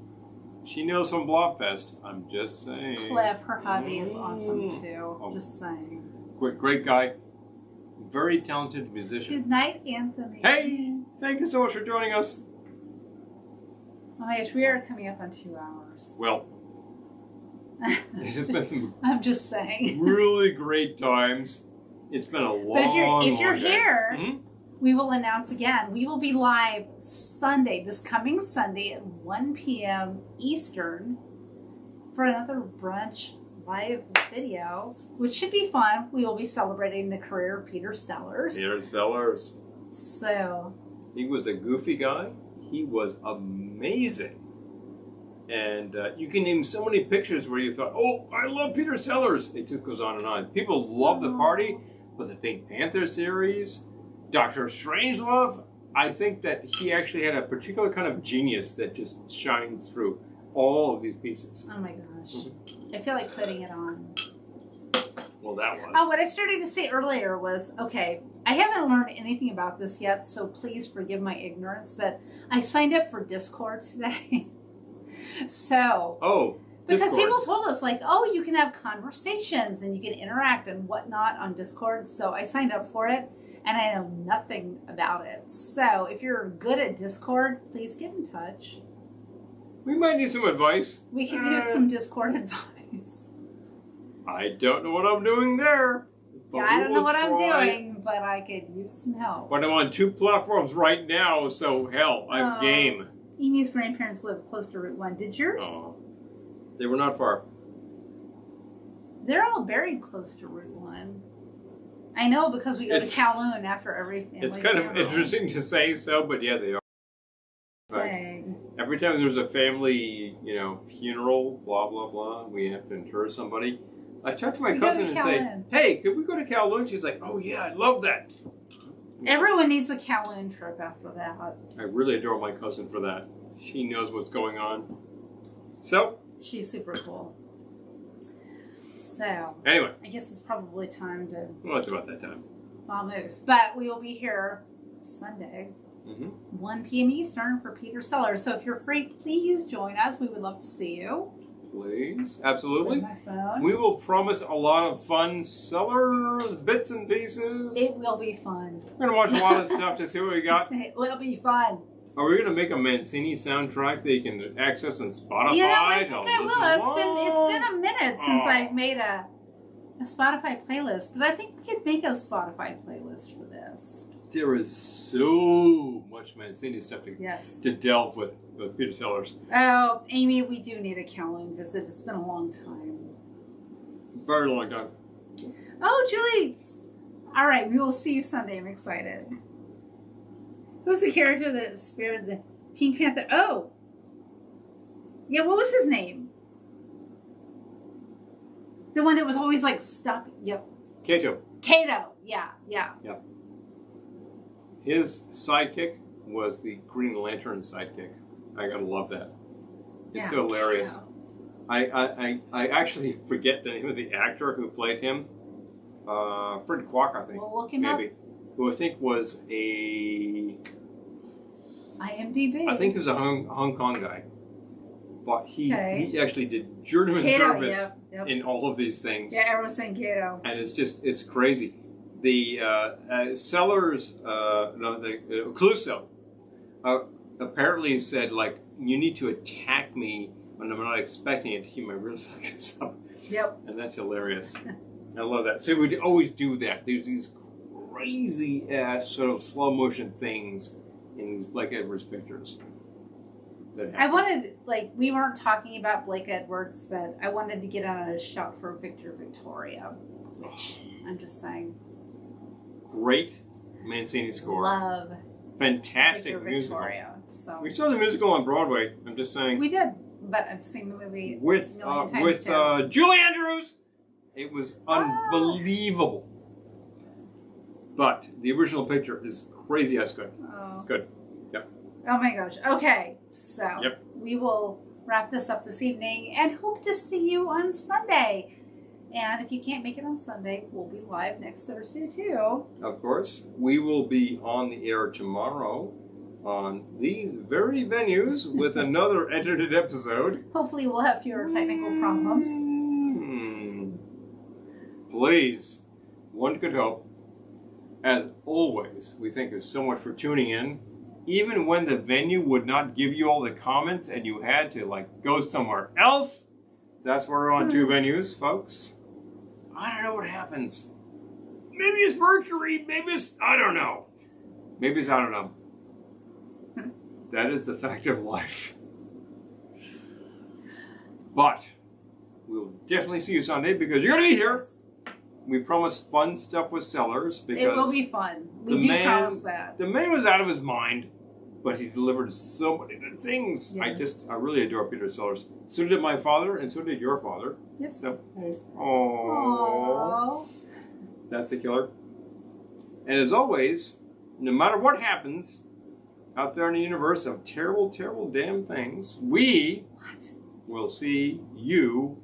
She knows from Blobfest. I'm just saying. Cliff, her hubby is awesome too. Oh. Just saying. Great guy. Very talented musician. Good night, Anthony. Hey! Thank you so much for joining us. Oh my gosh, we are coming up on 2 hours. Well, it's been some I'm just saying. really great times. It's been a long, But if you're long day. here, Mm-hmm. we will announce again. We will be live Sunday, this coming Sunday at 1 p.m. Eastern for another brunch live video, which should be fun. We will be celebrating the career of Peter Sellers. Peter Sellers. So. He was a goofy guy. He was amazing. And you can name so many pictures where you thought, oh, I love Peter Sellers. It just goes on and on. People love the party, but the Pink Panther series, Dr. Strangelove, I think that he actually had a particular kind of genius that just shines through all of these pieces. Oh my gosh. Mm-hmm. I feel like putting it on. Well, that was. Oh, what I started to say earlier was, okay, I haven't learned anything about this yet, so please forgive my ignorance, but I signed up for Discord today. So. Oh, because Discord. people told us, like, oh, you can have conversations and you can interact and whatnot on Discord. So I signed up for it, and I know nothing about it. So if you're good at Discord, please get in touch. We might need some advice. We could use some Discord advice. I don't know what I'm doing there. Yeah, I don't know what I'm doing, but I could use some help. But I'm on 2 platforms right now, so hell, I'm game. Amy's grandparents live close to Route 1. Did yours? Oh, they were not far. They're all buried close to Route 1. I know because we go to Kowloon after every family It's kind funeral. of interesting to say so, but yeah, they are. Every time there's a family, funeral, blah, blah, blah, we have to inter somebody. I talked to my cousin and say, hey, could we go to Kowloon? She's like, oh yeah, I'd love that. Everyone needs a Kowloon trip after that. I really adore my cousin for that. She knows what's going on. So. She's super cool. So. Anyway. I guess it's probably time to. Well, it's about that time. Almost. But we will be here Sunday. 1 p.m. Eastern for Peter Sellers. So if you're free, please join us. We would love to see you. Please. Absolutely. With my phone. We will promise a lot of fun Sellers bits and pieces. It will be fun. We're going to watch a lot of stuff to see what we got. It will be fun. Are we going to make a Mancini soundtrack that you can access on Spotify? I think I will. It's been a minute since I've made a Spotify playlist, but I think we could make a Spotify playlist for this. There is so much Mancini stuff to delve with Peter Sellers. Oh, Amy, we do need a Kowloon visit. It's been a long time. Very long time. Oh, Julie. All right, we will see you Sunday. I'm excited. Who's the character that spared the Pink Panther? Oh. Yeah, what was his name? The one that was always like stuck. Yep. Kato. Yeah. His sidekick was the Green Lantern sidekick. I gotta love that. It's so hilarious. I actually forget the name of the actor who played him. Fred Kwok, I think. We'll look him up. Who I think was a IMDb. I think he was a Hong Kong guy. But he actually did journeyman service in all of these things. Yeah, everyone's saying Kato. And it's crazy. The Sellers, Clouseau, apparently said, like, you need to attack me when I'm not expecting it to keep my reflexes up. Yep. And that's hilarious. I love that. So we always do that. There's these crazy ass sort of slow motion things in these Blake Edwards pictures. I wanted, like, we weren't talking about Blake Edwards, but I wanted to get on a shot for Victor Victoria, which I'm just saying. Great Mancini score. Love fantastic musical. Victoria, so. We saw the musical on Broadway. I'm just saying. We did, but I've seen the movie with a million times too. Julie Andrews. It was unbelievable. But the original picture is crazy as good. Oh. It's good. Yep. Oh my gosh. Okay, so we will wrap this up this evening and hope to see you on Sunday. And if you can't make it on Sunday, we'll be live next Thursday too. Of course. We will be on the air tomorrow on these very venues with another edited episode. Hopefully we'll have fewer technical problems. Please, one could hope. As always, we thank you so much for tuning in. Even when the venue would not give you all the comments and you had to like go somewhere else, that's why we're on 2 venues, folks. I don't know what happens. Maybe it's Mercury, maybe it's, I don't know. Maybe it's, I don't know. That is the fact of life. But we'll definitely see you Sunday because you're going to be here. We promise fun stuff with Sellers because it will be fun. We do promise that. The man was out of his mind, but he delivered so many good things. Yes. I really adore Peter Sellers. So did my father, and so did your father. Yes. So, aww. That's the killer. And as always, no matter what happens out there in the universe of terrible, terrible damn things, we will see you